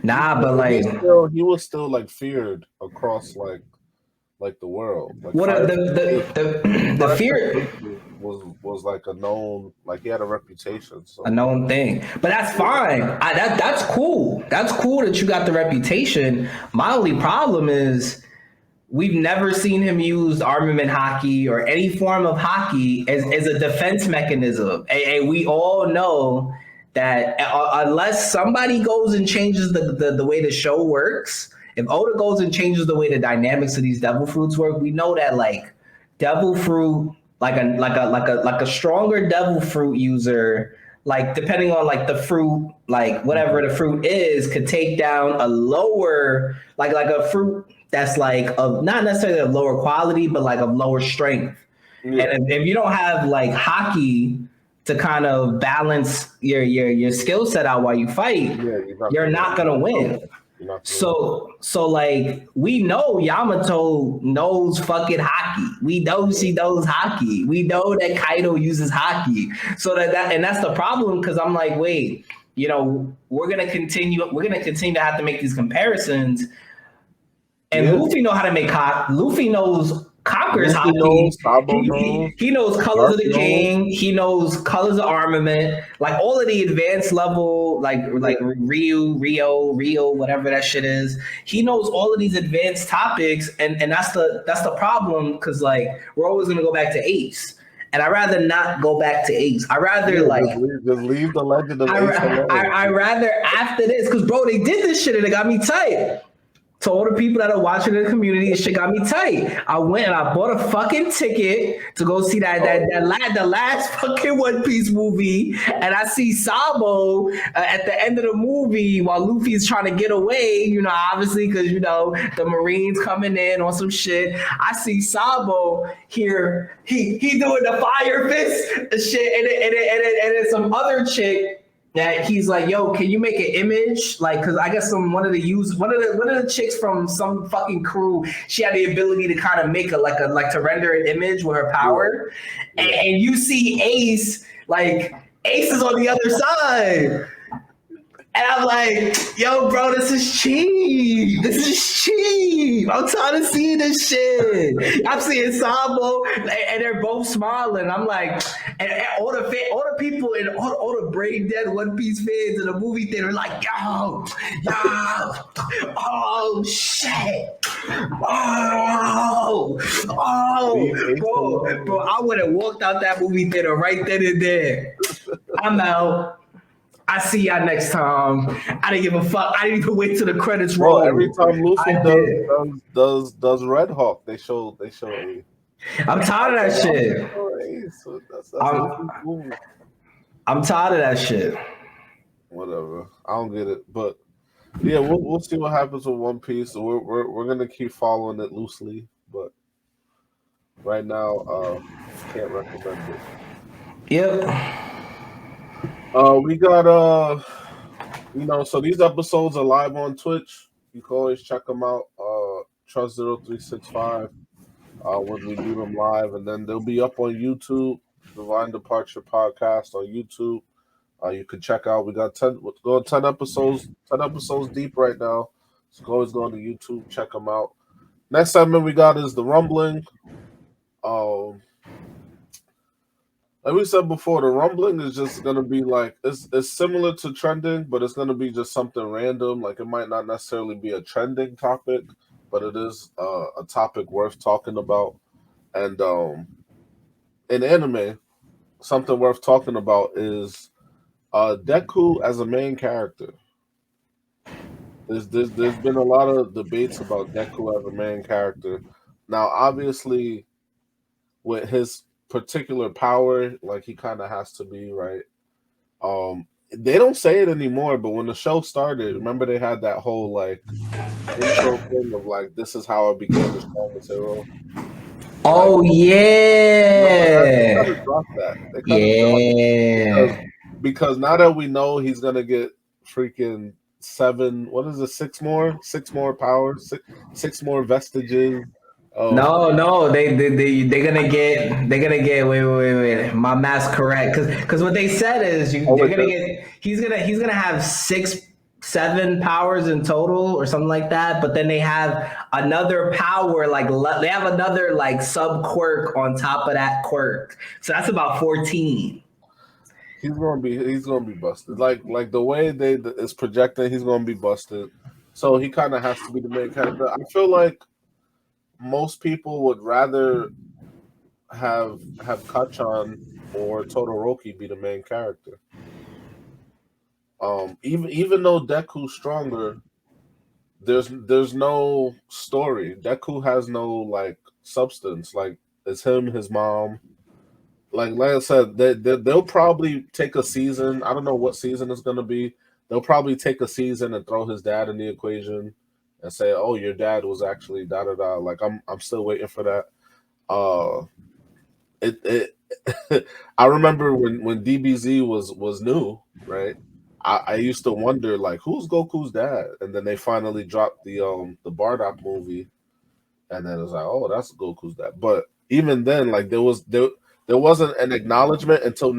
nah, but like he was still like feared across like the world. Like what the fear was like a known, like he had a reputation, so. A known thing. But that's fine. That's cool. That's cool that you got the reputation. My only problem is we've never seen him use armament hockey or any form of hockey as a defense mechanism. And we all know that unless somebody goes and changes the way the show works, if Oda goes and changes the way the dynamics of these devil fruits work, we know that like devil fruit, like a stronger devil fruit user, like depending on like the fruit, like whatever the fruit is, could take down a lower, like a fruit that's like of not necessarily of lower quality, but like of lower strength. Yeah. And if you don't have like hockey to kind of balance your skill set out while you fight, you're not gonna win. So like we know Yamato knows fucking hockey. We know she knows hockey. We know that Kaido uses hockey. So that's the problem, because I'm like, wait, we're gonna continue to have to make these comparisons. And Luffy know how to make Luffy knows Conqueror's Luffy hockey. knows, Sabo knows, He knows colors Dark of the knows. king. He knows colors of armament. Like all of the advanced level, like Rio, whatever that shit is. He knows all of these advanced topics, and that's the problem because like we're always gonna go back to Ace. And I'd rather not go back to Ace. I'd rather just leave the legend of Ace alone. I rather after this, because bro, they did this shit and it got me tight. To all the people that are watching in the community, this shit got me tight. I went and I bought a fucking ticket to go see the last fucking One Piece movie, and I see Sabo at the end of the movie while Luffy's trying to get away. You know, obviously because you know the Marines coming in on some shit. I see Sabo here. He doing the fire fist shit, and then some other chick. That he's like, yo, can you make an image? Like, cause I guess one of the chicks from some fucking crew, she had the ability to kind of make to render an image with her power. Yeah. And you see Ace, like Ace is on the other side. And I'm like, yo, bro, this is cheap. This is cheap. I'm trying to see this shit. I'm seeing Sabo, and they're both smiling. I'm like, and all the people and all the brain dead One Piece fans in the movie theater are like, yo, oh shit, bro, I would have walked out that movie theater right then and there. I'm out. I see y'all next time. I didn't give a fuck. I didn't even wait till the credits roll. Every time Luffy does Red Hawk, they show Ace. I'm tired of that shit. I'm tired of that shit. Whatever. I don't get it, but yeah, we'll see what happens with One Piece. We're gonna keep following it loosely, but right now, can't recommend it. Yep. We got so these episodes are live on Twitch. You can always check them out. Trust0365 when we do them live, and then they'll be up on YouTube. Divine Departure Podcast on YouTube. You can check out. We got 10 episodes. 10 episodes deep right now. So always go to YouTube, check them out. Next segment we got is the Rumbling. Like we said before, the Rumbling is just gonna be like it's similar to trending, but it's gonna be just something random. Like it might not necessarily be a trending topic, but it is a topic worth talking about. And in anime, something worth talking about is Deku as a main character. There's been a lot of debates about Deku as a main character. Now, obviously, with his particular power, like he kind of has to be, right? They don't say it anymore, but when the show started, remember they had that whole like intro thing of like, this is how I became the strongest hero. Oh like, yeah, they kind of dropped that. Because now that we know he's gonna get freaking 6 more powers, six more vestiges. No, they're gonna get wait. My math's correct because what they said is he's gonna have 7 powers in total or something like that, but then they have another power they have another like sub quirk on top of that quirk, so that's about 14. He's gonna be busted. Like the way it's projected, he's gonna be busted. So he kind of has to be the main character. I feel like most people would rather have Kachan or Todoroki be the main character. Even though Deku's stronger, there's no story. Deku has no like substance. Like it's him, his mom. Like I said, they'll probably take a season. I don't know what season it's gonna be. They'll probably take a season and throw his dad in the equation and say, "Oh, your dad was actually da da da." Like I'm still waiting for that. I remember when DBZ was new, right? I used to wonder like, who's Goku's dad? And then they finally dropped the Bardock movie, and then it was like, oh, that's Goku's dad. But even then, like there wasn't an acknowledgement until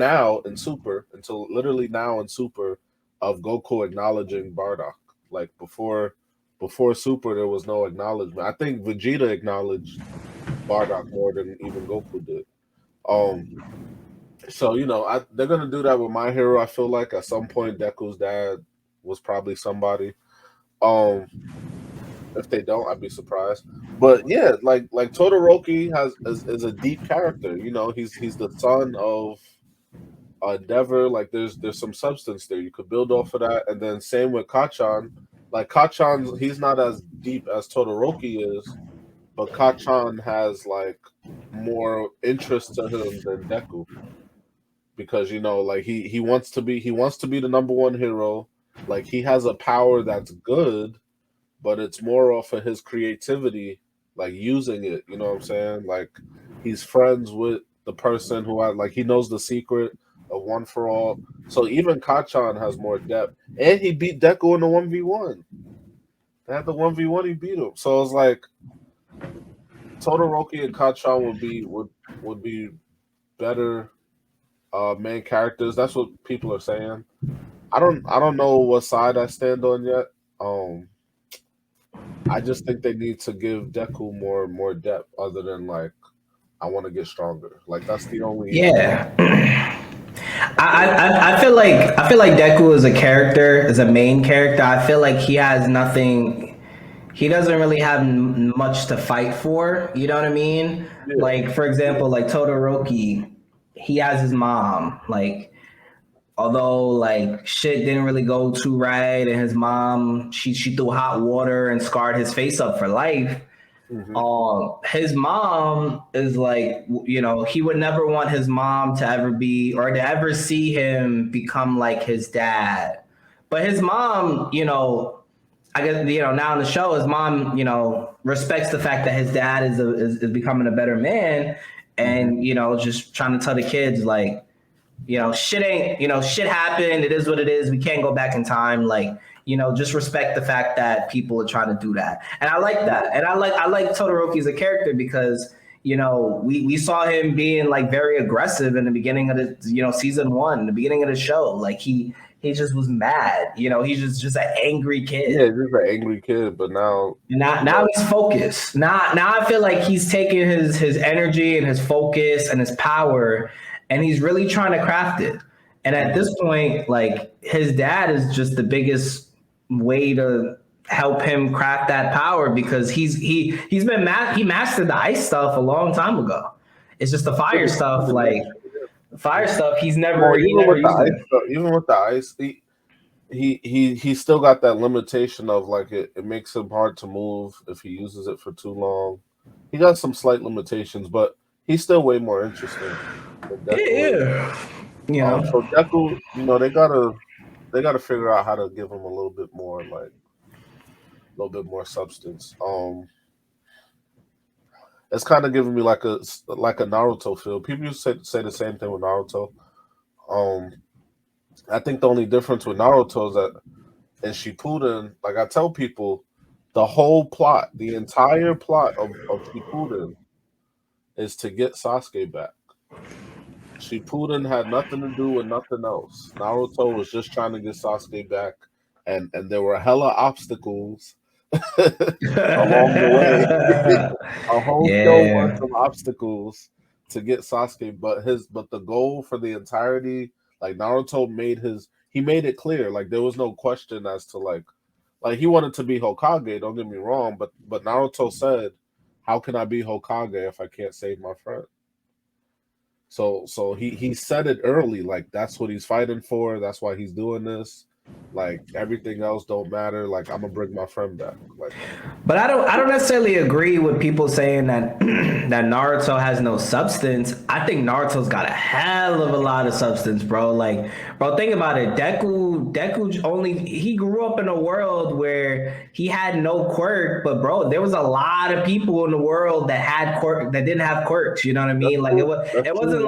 literally now in Super of Goku acknowledging Bardock. Like before before Super, there was no acknowledgement. I think Vegeta acknowledged Bardock more than even Goku did. So they're gonna do that with My Hero. I feel like at some point Deku's dad was probably somebody. If they don't, I'd be surprised. But yeah, like Todoroki is a deep character. He's the son of Endeavor. Like there's some substance there. You could build off of that, and then same with Kachan. Like Kachan, he's not as deep as Todoroki is, but Kachan has like more interest to him than Deku. Because like he wants to be the number one hero. Like he has a power that's good, but it's more off of his creativity, like using it. You know what I'm saying? Like he's friends with the person who he knows the secret of One for All. So even Kachan has more depth, and he beat Deku in the 1v1. They had the 1v1, he beat him. So it's like Todoroki and Kachan would be better main characters. That's what people are saying. I don't know what side I stand on yet. I just think they need to give Deku more depth, other than like I want to get stronger. Like that's the only. Yeah. I feel like Deku is a main character. I feel like he has nothing. He doesn't really have much to fight for. You know what I mean? Yeah. Like for example, like Todoroki, he has his mom. Like although like shit didn't really go too right, and his mom she threw hot water and scarred his face up for life. His mom is like, he would never want his mom to ever be or to ever see him become like his dad. But his mom, I guess, now in the show, his mom, respects the fact that his dad is becoming a better man, and just trying to tell the kids like, shit happened. It is what it is. We can't go back in time. Like, just respect the fact that people are trying to do that. And I like that. And I like Todoroki as a character because, we saw him being like very aggressive in the beginning of the, season 1, the beginning of the show. Like he just was mad. He's just an angry kid. Yeah, just an angry kid. But now he's focused. Now I feel like he's taking his energy and his focus and his power, and he's really trying to craft it. And at this point, like his dad is just the biggest way to help him craft that power, because he mastered the ice stuff a long time ago. It's just the fire stuff, like fire stuff. He's never even with the ice, he still got that limitation of like it makes him hard to move if he uses it for too long. He got some slight limitations, but he's still way more interesting than Deku. Yeah. So Deku, they gotta figure out how to give him a little bit more substance. It's kind of giving me like a Naruto feel. People say the same thing with Naruto. I think the only difference with Naruto is that in Shippuden, like I tell people, the whole plot, the entire plot of Shippuden is to get Sasuke back. Shippuden had nothing to do with nothing else. Naruto was just trying to get Sasuke back, and there were hella obstacles along the way. A whole show worth of obstacles to get Sasuke, but the goal for the entirety, like Naruto made it clear, like there was no question as to like he wanted to be Hokage, don't get me wrong, but Naruto said, how can I be Hokage if I can't save my friend? So he said it early, like that's what he's fighting for, that's why he's doing this. Like everything else don't matter. Like I'm gonna bring my friend back. Like, but I don't necessarily agree with people saying that that Naruto has no substance. I think Naruto's got a hell of a lot of substance, bro. Like, bro, think about it. Deku he grew up in a world where he had no quirk, but bro, there was a lot of people in the world that had quirk that didn't have quirks. You know what I mean? Like it wasn't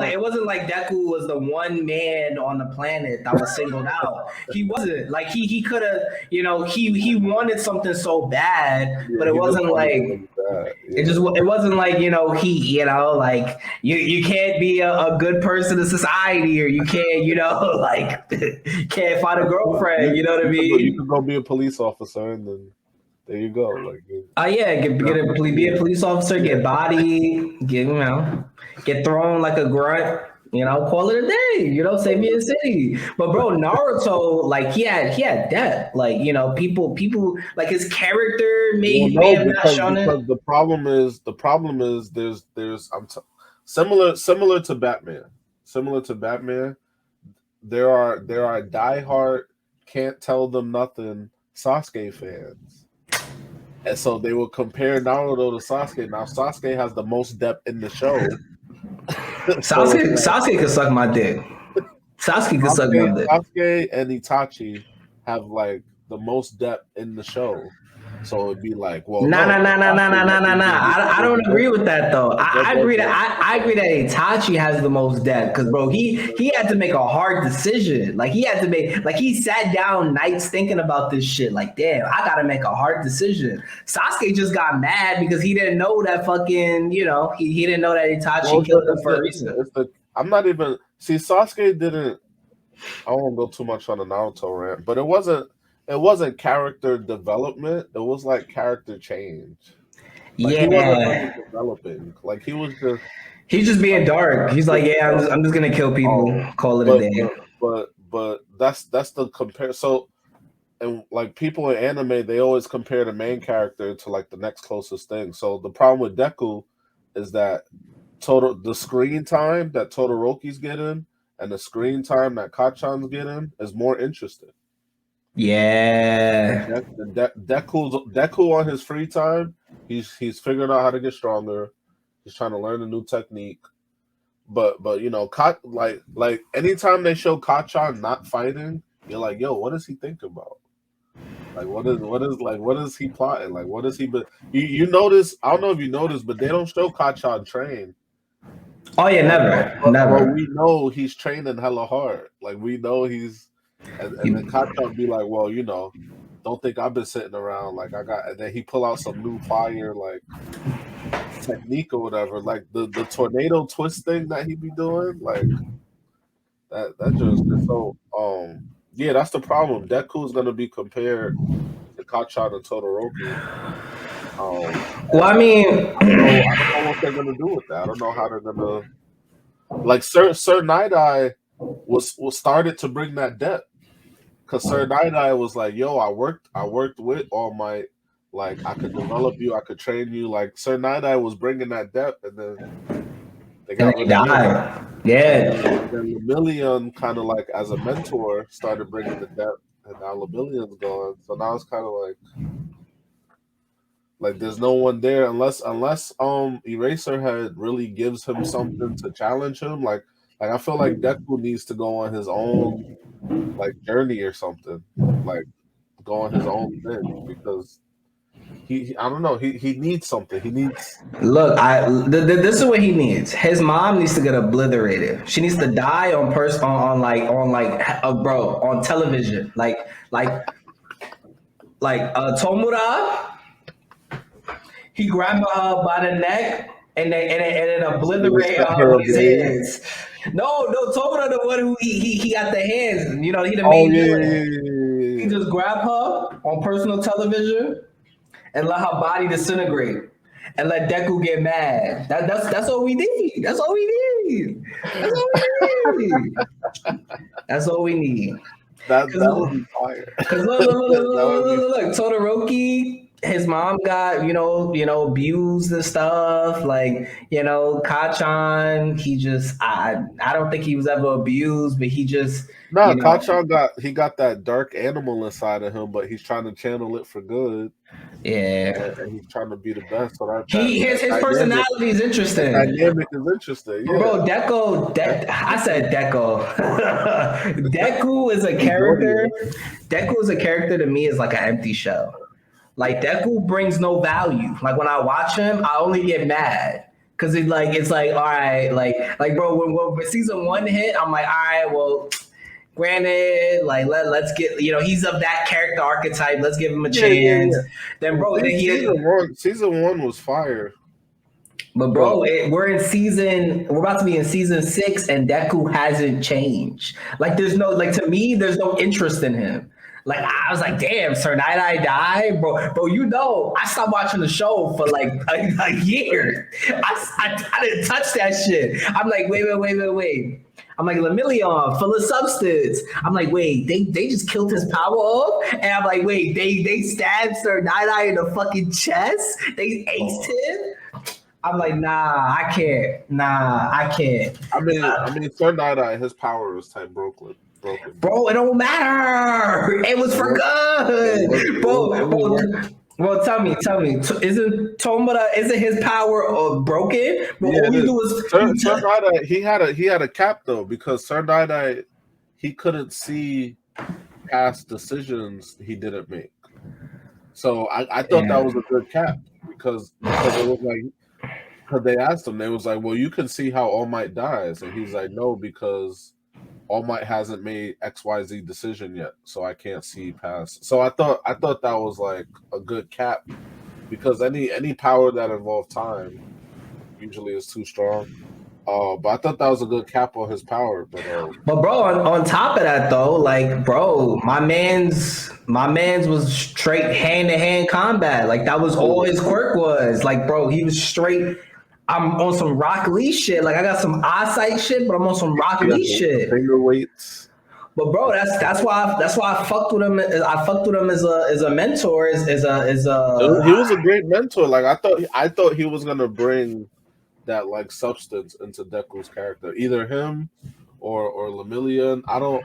like Deku was the one man on the planet that was singled out. He wasn't. Like he could have, he wanted something so bad, but it wasn't like it wasn't like like you can't be a good person in society, or you can't like can't find a girlfriend. You know what I mean? You can go be a police officer, and then There you go. Like, be a police officer, get body, get thrown like a grunt. Call it a day. Save me a city. But bro, Naruto, like he had depth. Like people like his character may have not shown it. Because the problem is there's similar to Batman. Similar to Batman, there are diehard can't tell them nothing Sasuke fans. And so they will compare Naruto to Sasuke. Now Sasuke has the most depth in the show. Sasuke could suck my dick. Sasuke could suck my dick. Sasuke and Itachi have like the most depth in the show. So it'd be like, well, nah. I don't agree with that though. I agree that Itachi has the most depth because bro, he had to make a hard decision. Like he sat down nights thinking about this shit. Like, damn, I gotta make a hard decision. Sasuke just got mad because he didn't know that fucking, he didn't know that Itachi killed him for a reason. I'm not even Sasuke didn't. I won't go too much on the Naruto rant, but it wasn't character development. It was like character change. Like, he wasn't really developing. Like he's just being dark. He's like, yeah, I'm just gonna kill people. Call it a day. But that's the compare. So, and like people in anime, they always compare the main character to like the next closest thing. So the problem with Deku is that the screen time that Todoroki's getting and the screen time that Kachan's getting is more interesting. Yeah. Deku on his free time, he's figuring out how to get stronger. He's trying to learn a new technique. But like anytime they show Kachan not fighting, you're like, yo, what does he think about? Like what is he plotting? Like what is he? But you notice? I don't know if you noticed, but they don't show Kachan train. Oh yeah, never. But we know he's training hella hard. Like we know he's. And then Kachan be like, well, don't think I've been sitting around. Like I got, and then he pull out some new fire like technique or whatever, like the tornado twist thing that he be doing, like that just so yeah, that's the problem. Deku's gonna be compared to Kachan and Todoroki. Well, I mean, I don't know what they're gonna do with that. I don't know how they're gonna like Sir Night-Eye was started to bring that depth. Cause Sir Night-Eye was like, yo, I worked with All Might, like I could develop you, I could train you. Like Sir Night-Eye was bringing that depth, and then they got rid of him. Yeah. And then Lemillion kind of like as a mentor started bringing the depth, and now Lemillion's gone. So now it's kind of like there's no one there unless Eraser really gives him something to challenge him. Like I feel like Deku needs to go on his own like journey or something, like go on his own thing, because I don't know, he needs something. He needs this is what he needs. His mom needs to get obliterated. She needs to die on television, like Tomura. He grabbed her by the neck and then obliterate her with his hands. No, Tomura the one who he got the hands. He the main villain. He just grabbed her on personal television and let her body disintegrate and let Deku get mad. That's all we need. That's all we need. That's all we need. That would be fire. Because look, Todoroki, his mom got, abused and stuff. Like, Kachan, he just, I don't think he was ever abused, but he just. No, Kachan got that dark animal inside of him, but he's trying to channel it for good. Yeah. And he's trying to be the best. So his personality is interesting. Dynamic is interesting. Yeah. Bro, I said Deku. Deku is a character. Deku is a character to me is like an empty shell. Like Deku brings no value. Like when I watch him, I only get mad. Cause it's like, all right, like bro, when season 1 hit, I'm like, all right, well, granted, like let's get, he's of that character archetype. Let's give him a chance. Yeah. Then bro, season one was fire. But bro, we're about to be in season 6, and Deku hasn't changed. Like to me, there's no interest in him. Like I was like, damn, Sir Night Eye died, bro. Bro, you know, I stopped watching the show for like a year. I didn't touch that shit. I'm like, wait. I'm like, Lemillion, full of substance. I'm like, wait, they just killed his power off? And I'm like, wait, they stabbed Sir Night Eye in the fucking chest? They aced him? I'm like, nah, I can't. Nah, I can't. I mean, Sir Night Eye, his power is type broken. Bro, it don't matter. It was for good. Bro, tell me, isn't Tomura, isn't his power broken? But Yeah, all you do is Sir Night Eye, he had a cap though, because Sir Night Eye, he couldn't see past decisions he didn't make. So I thought that was a good cap because it was like, because they asked him, they was like, well, you can see how All Might dies, and he's like, no, because All Might hasn't made XYZ decision yet, so I can't see past. So I thought that was like a good cap, because any power that involved time usually is too strong. But I thought that was a good cap on his power. But bro, on top of that though, like bro, my man's was straight hand to hand combat. Like that was all his quirk was. Like bro, he was straight. I'm on some Rock Lee shit. Like I got some eyesight shit, but I'm on some Rock Lee shit. Finger weights. But bro, that's why I fucked with him. I fucked with him as a mentor. As a He was a great mentor. Like I thought he was gonna bring that like substance into Deku's character, either him or Lemillion. I don't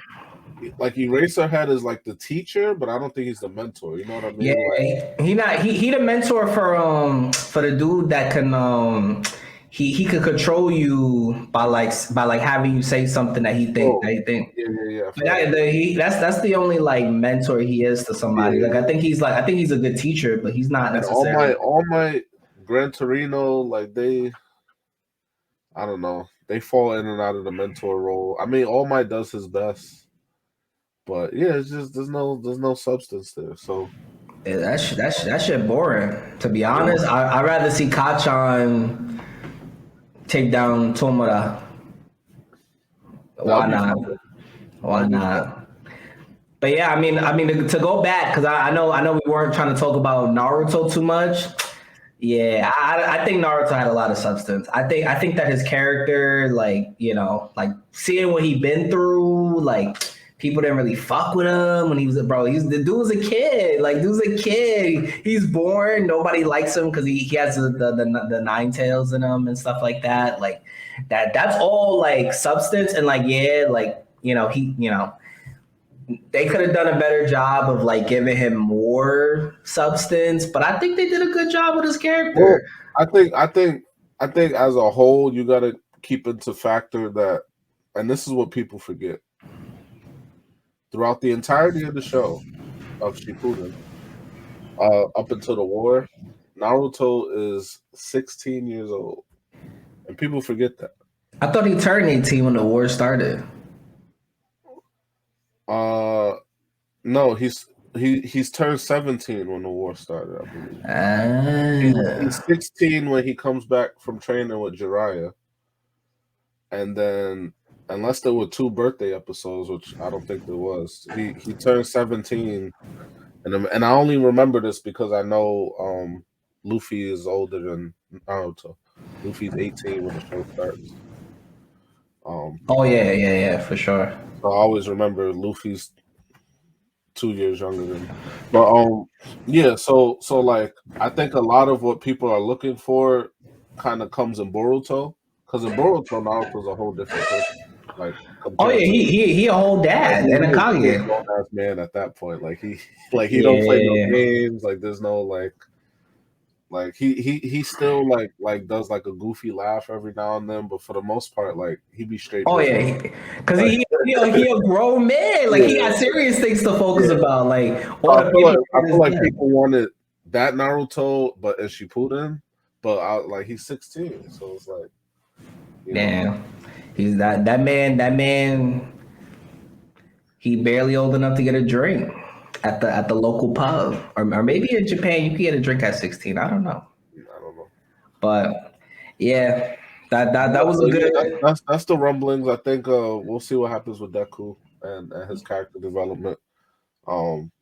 like Eraserhead is like the teacher, but I don't think he's the mentor. You know what I mean? Yeah, he the mentor for the dude that can he could control you by having you say something that he think. Yeah. That's the only like mentor he is to somebody. Yeah. Like I think he's a good teacher, but he's not necessarily. All my Gran Torino, like I don't know. They fall in and out of the mentor role. I mean, All Might does his best, but yeah, it's just there's no substance there. So yeah, that shit boring. To be honest, I'd rather see Kachan take down Tomura. Why not? But yeah, I mean to go back, because I know we weren't trying to talk about Naruto too much. Yeah, I think Naruto had a lot of substance. I think that his character, like, you know, like seeing what he'd been through, like people didn't really fuck with him when he was the dude was a kid. Like, dude's a kid. He's born. Nobody likes him because he has the nine tails in him and stuff like that. Like that's all like substance, and like, yeah, like, you know, they could have done a better job of like giving him more substance, but I think they did a good job with his character. Well, I think as a whole, you got to keep into factor that, and this is what people forget. Throughout the entirety of the show of Shippuden, up until the war, Naruto is 16 years old, and people forget that. I thought he turned 18 when the war started. No, he's turned 17 when the war started, I believe. He's 16 when he comes back from training with Jiraiya, and then, unless there were 2 birthday episodes, which I don't think there was, he turned 17, and I only remember this because I know Luffy is older than Naruto. Luffy's 18 when the show starts. Oh yeah, for sure. So I always remember Luffy's 2 years younger than me. But yeah, so like I think a lot of what people are looking for kind of comes in Boruto, because in Boruto Naruto's a whole different person. Like, oh yeah, he a whole dad and a Kage. He's a grown-ass man at that point. Like he don't play no games. Like there's no like he still like does like a goofy laugh every now and then, but for the most part, like he be straight. Oh yeah, because he a grown man. Like he got serious things to focus about. Like I feel like people wanted that Naruto, but in Shippuden, but like he's 16, so it's like, damn, he's that man. He barely old enough to get a drink at the local pub, or maybe in Japan you can get a drink at 16. I don't know. But yeah, that was a good. That's the rumblings. I think we'll see what happens with Deku and his character development.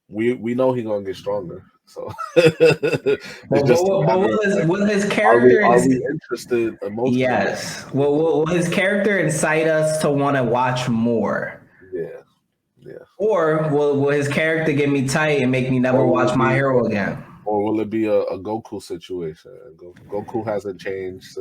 We know he's gonna get stronger. So But, it's just a matter of like, will his are character? we interested emotionally? Yes. Will his character incite us to want to watch more? Yeah, yeah. Or will his character get me tight and make me never Or will watch it My be Hero again? a Goku situation? Goku hasn't changed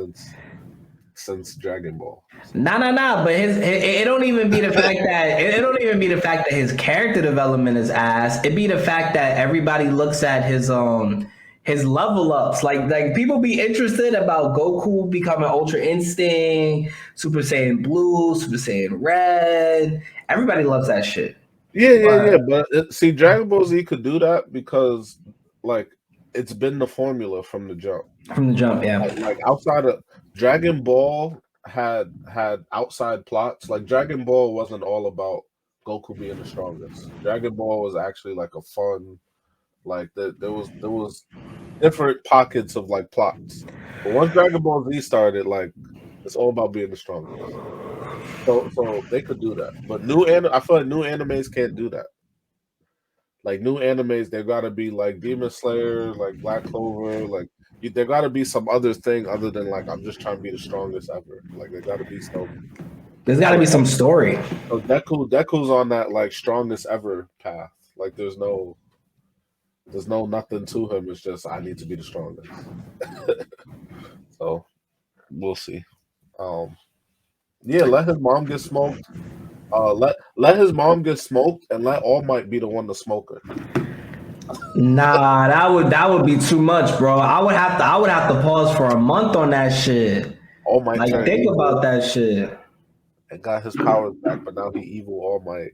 since Dragon Ball. So. Nah. But it don't even be the fact that it don't even be the fact that his character development is ass. It be the fact that everybody looks at his level ups. Like people be interested about Goku becoming Ultra Instinct, Super Saiyan Blue, Super Saiyan Red. Everybody loves that shit. Yeah. But But see, Dragon Ball Z could do that because, like, it's been the formula from the jump. from the jump, yeah. Like outside of Dragon Ball had outside plots. Like Dragon Ball wasn't all about Goku being the strongest. Dragon Ball was actually like a fun, like there was different pockets of like plots. But once Dragon Ball Z started, like it's all about being the strongest. So they could do that. But I feel like new animes can't do that. Like new animes, there gotta be like Demon Slayer, like Black Clover, like there gotta be some other thing other than like I'm just trying to be the strongest ever. Like there gotta be some. There's got to be some story. So Deku's on that like strongest ever path. Like there's no nothing to him. It's just I need to be the strongest. So we'll see. Yeah, let his mom get smoked. Let his mom get smoked and let All Might be the one to smoke her. Nah, that would be too much, bro. I would have to pause for a month on that shit. All Might Like think evil about that shit. and got his powers back, but now he evil All Might,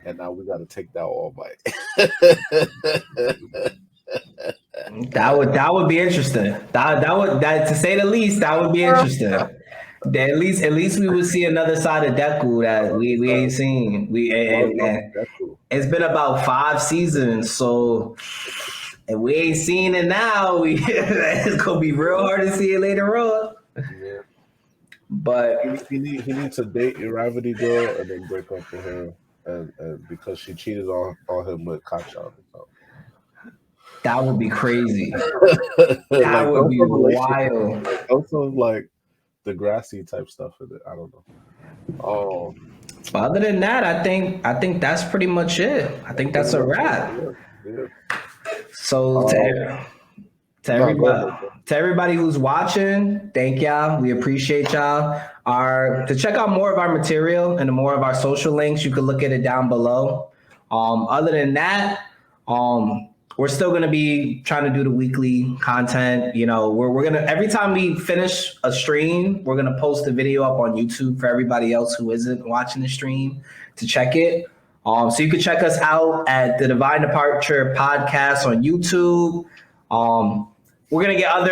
and now we got to take down All Might. That would be interesting. That to say the least, that would be interesting. At least we would see another side of Deku that we ain't seen. And it's been about 5 seasons, so if we ain't seen it now, it's gonna be real hard to see it later on. Yeah. But he needs to date Gravity Girl and then break up with her, and because she cheated on him with Kachan. that would be crazy. That Like, would be wild. Also, like the grassy type stuff with it. I don't know. Other than that, I think that's pretty much it. I think that's a wrap. Yeah. So to everybody who's watching, thank y'all. We appreciate y'all. To check out more of our material and more of our social links, you can look at it down below. Other than that, we're still gonna be trying to do the weekly content. You know, we're gonna every time we finish a stream, we're gonna post a video up on YouTube for everybody else who isn't watching the stream to check it. So you can check us out at the Divine Departure Podcast on YouTube. We're gonna get all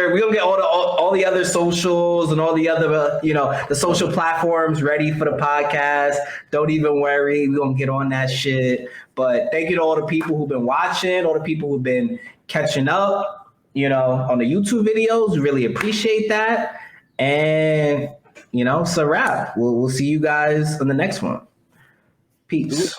the other socials and all the other the social platforms ready for the podcast. Don't even worry, we're gonna get on that shit. But thank you to all the people who've been watching, all the people who've been catching up, on the YouTube videos. We really appreciate that. And it's a wrap. We'll see you guys on the next one. Peace.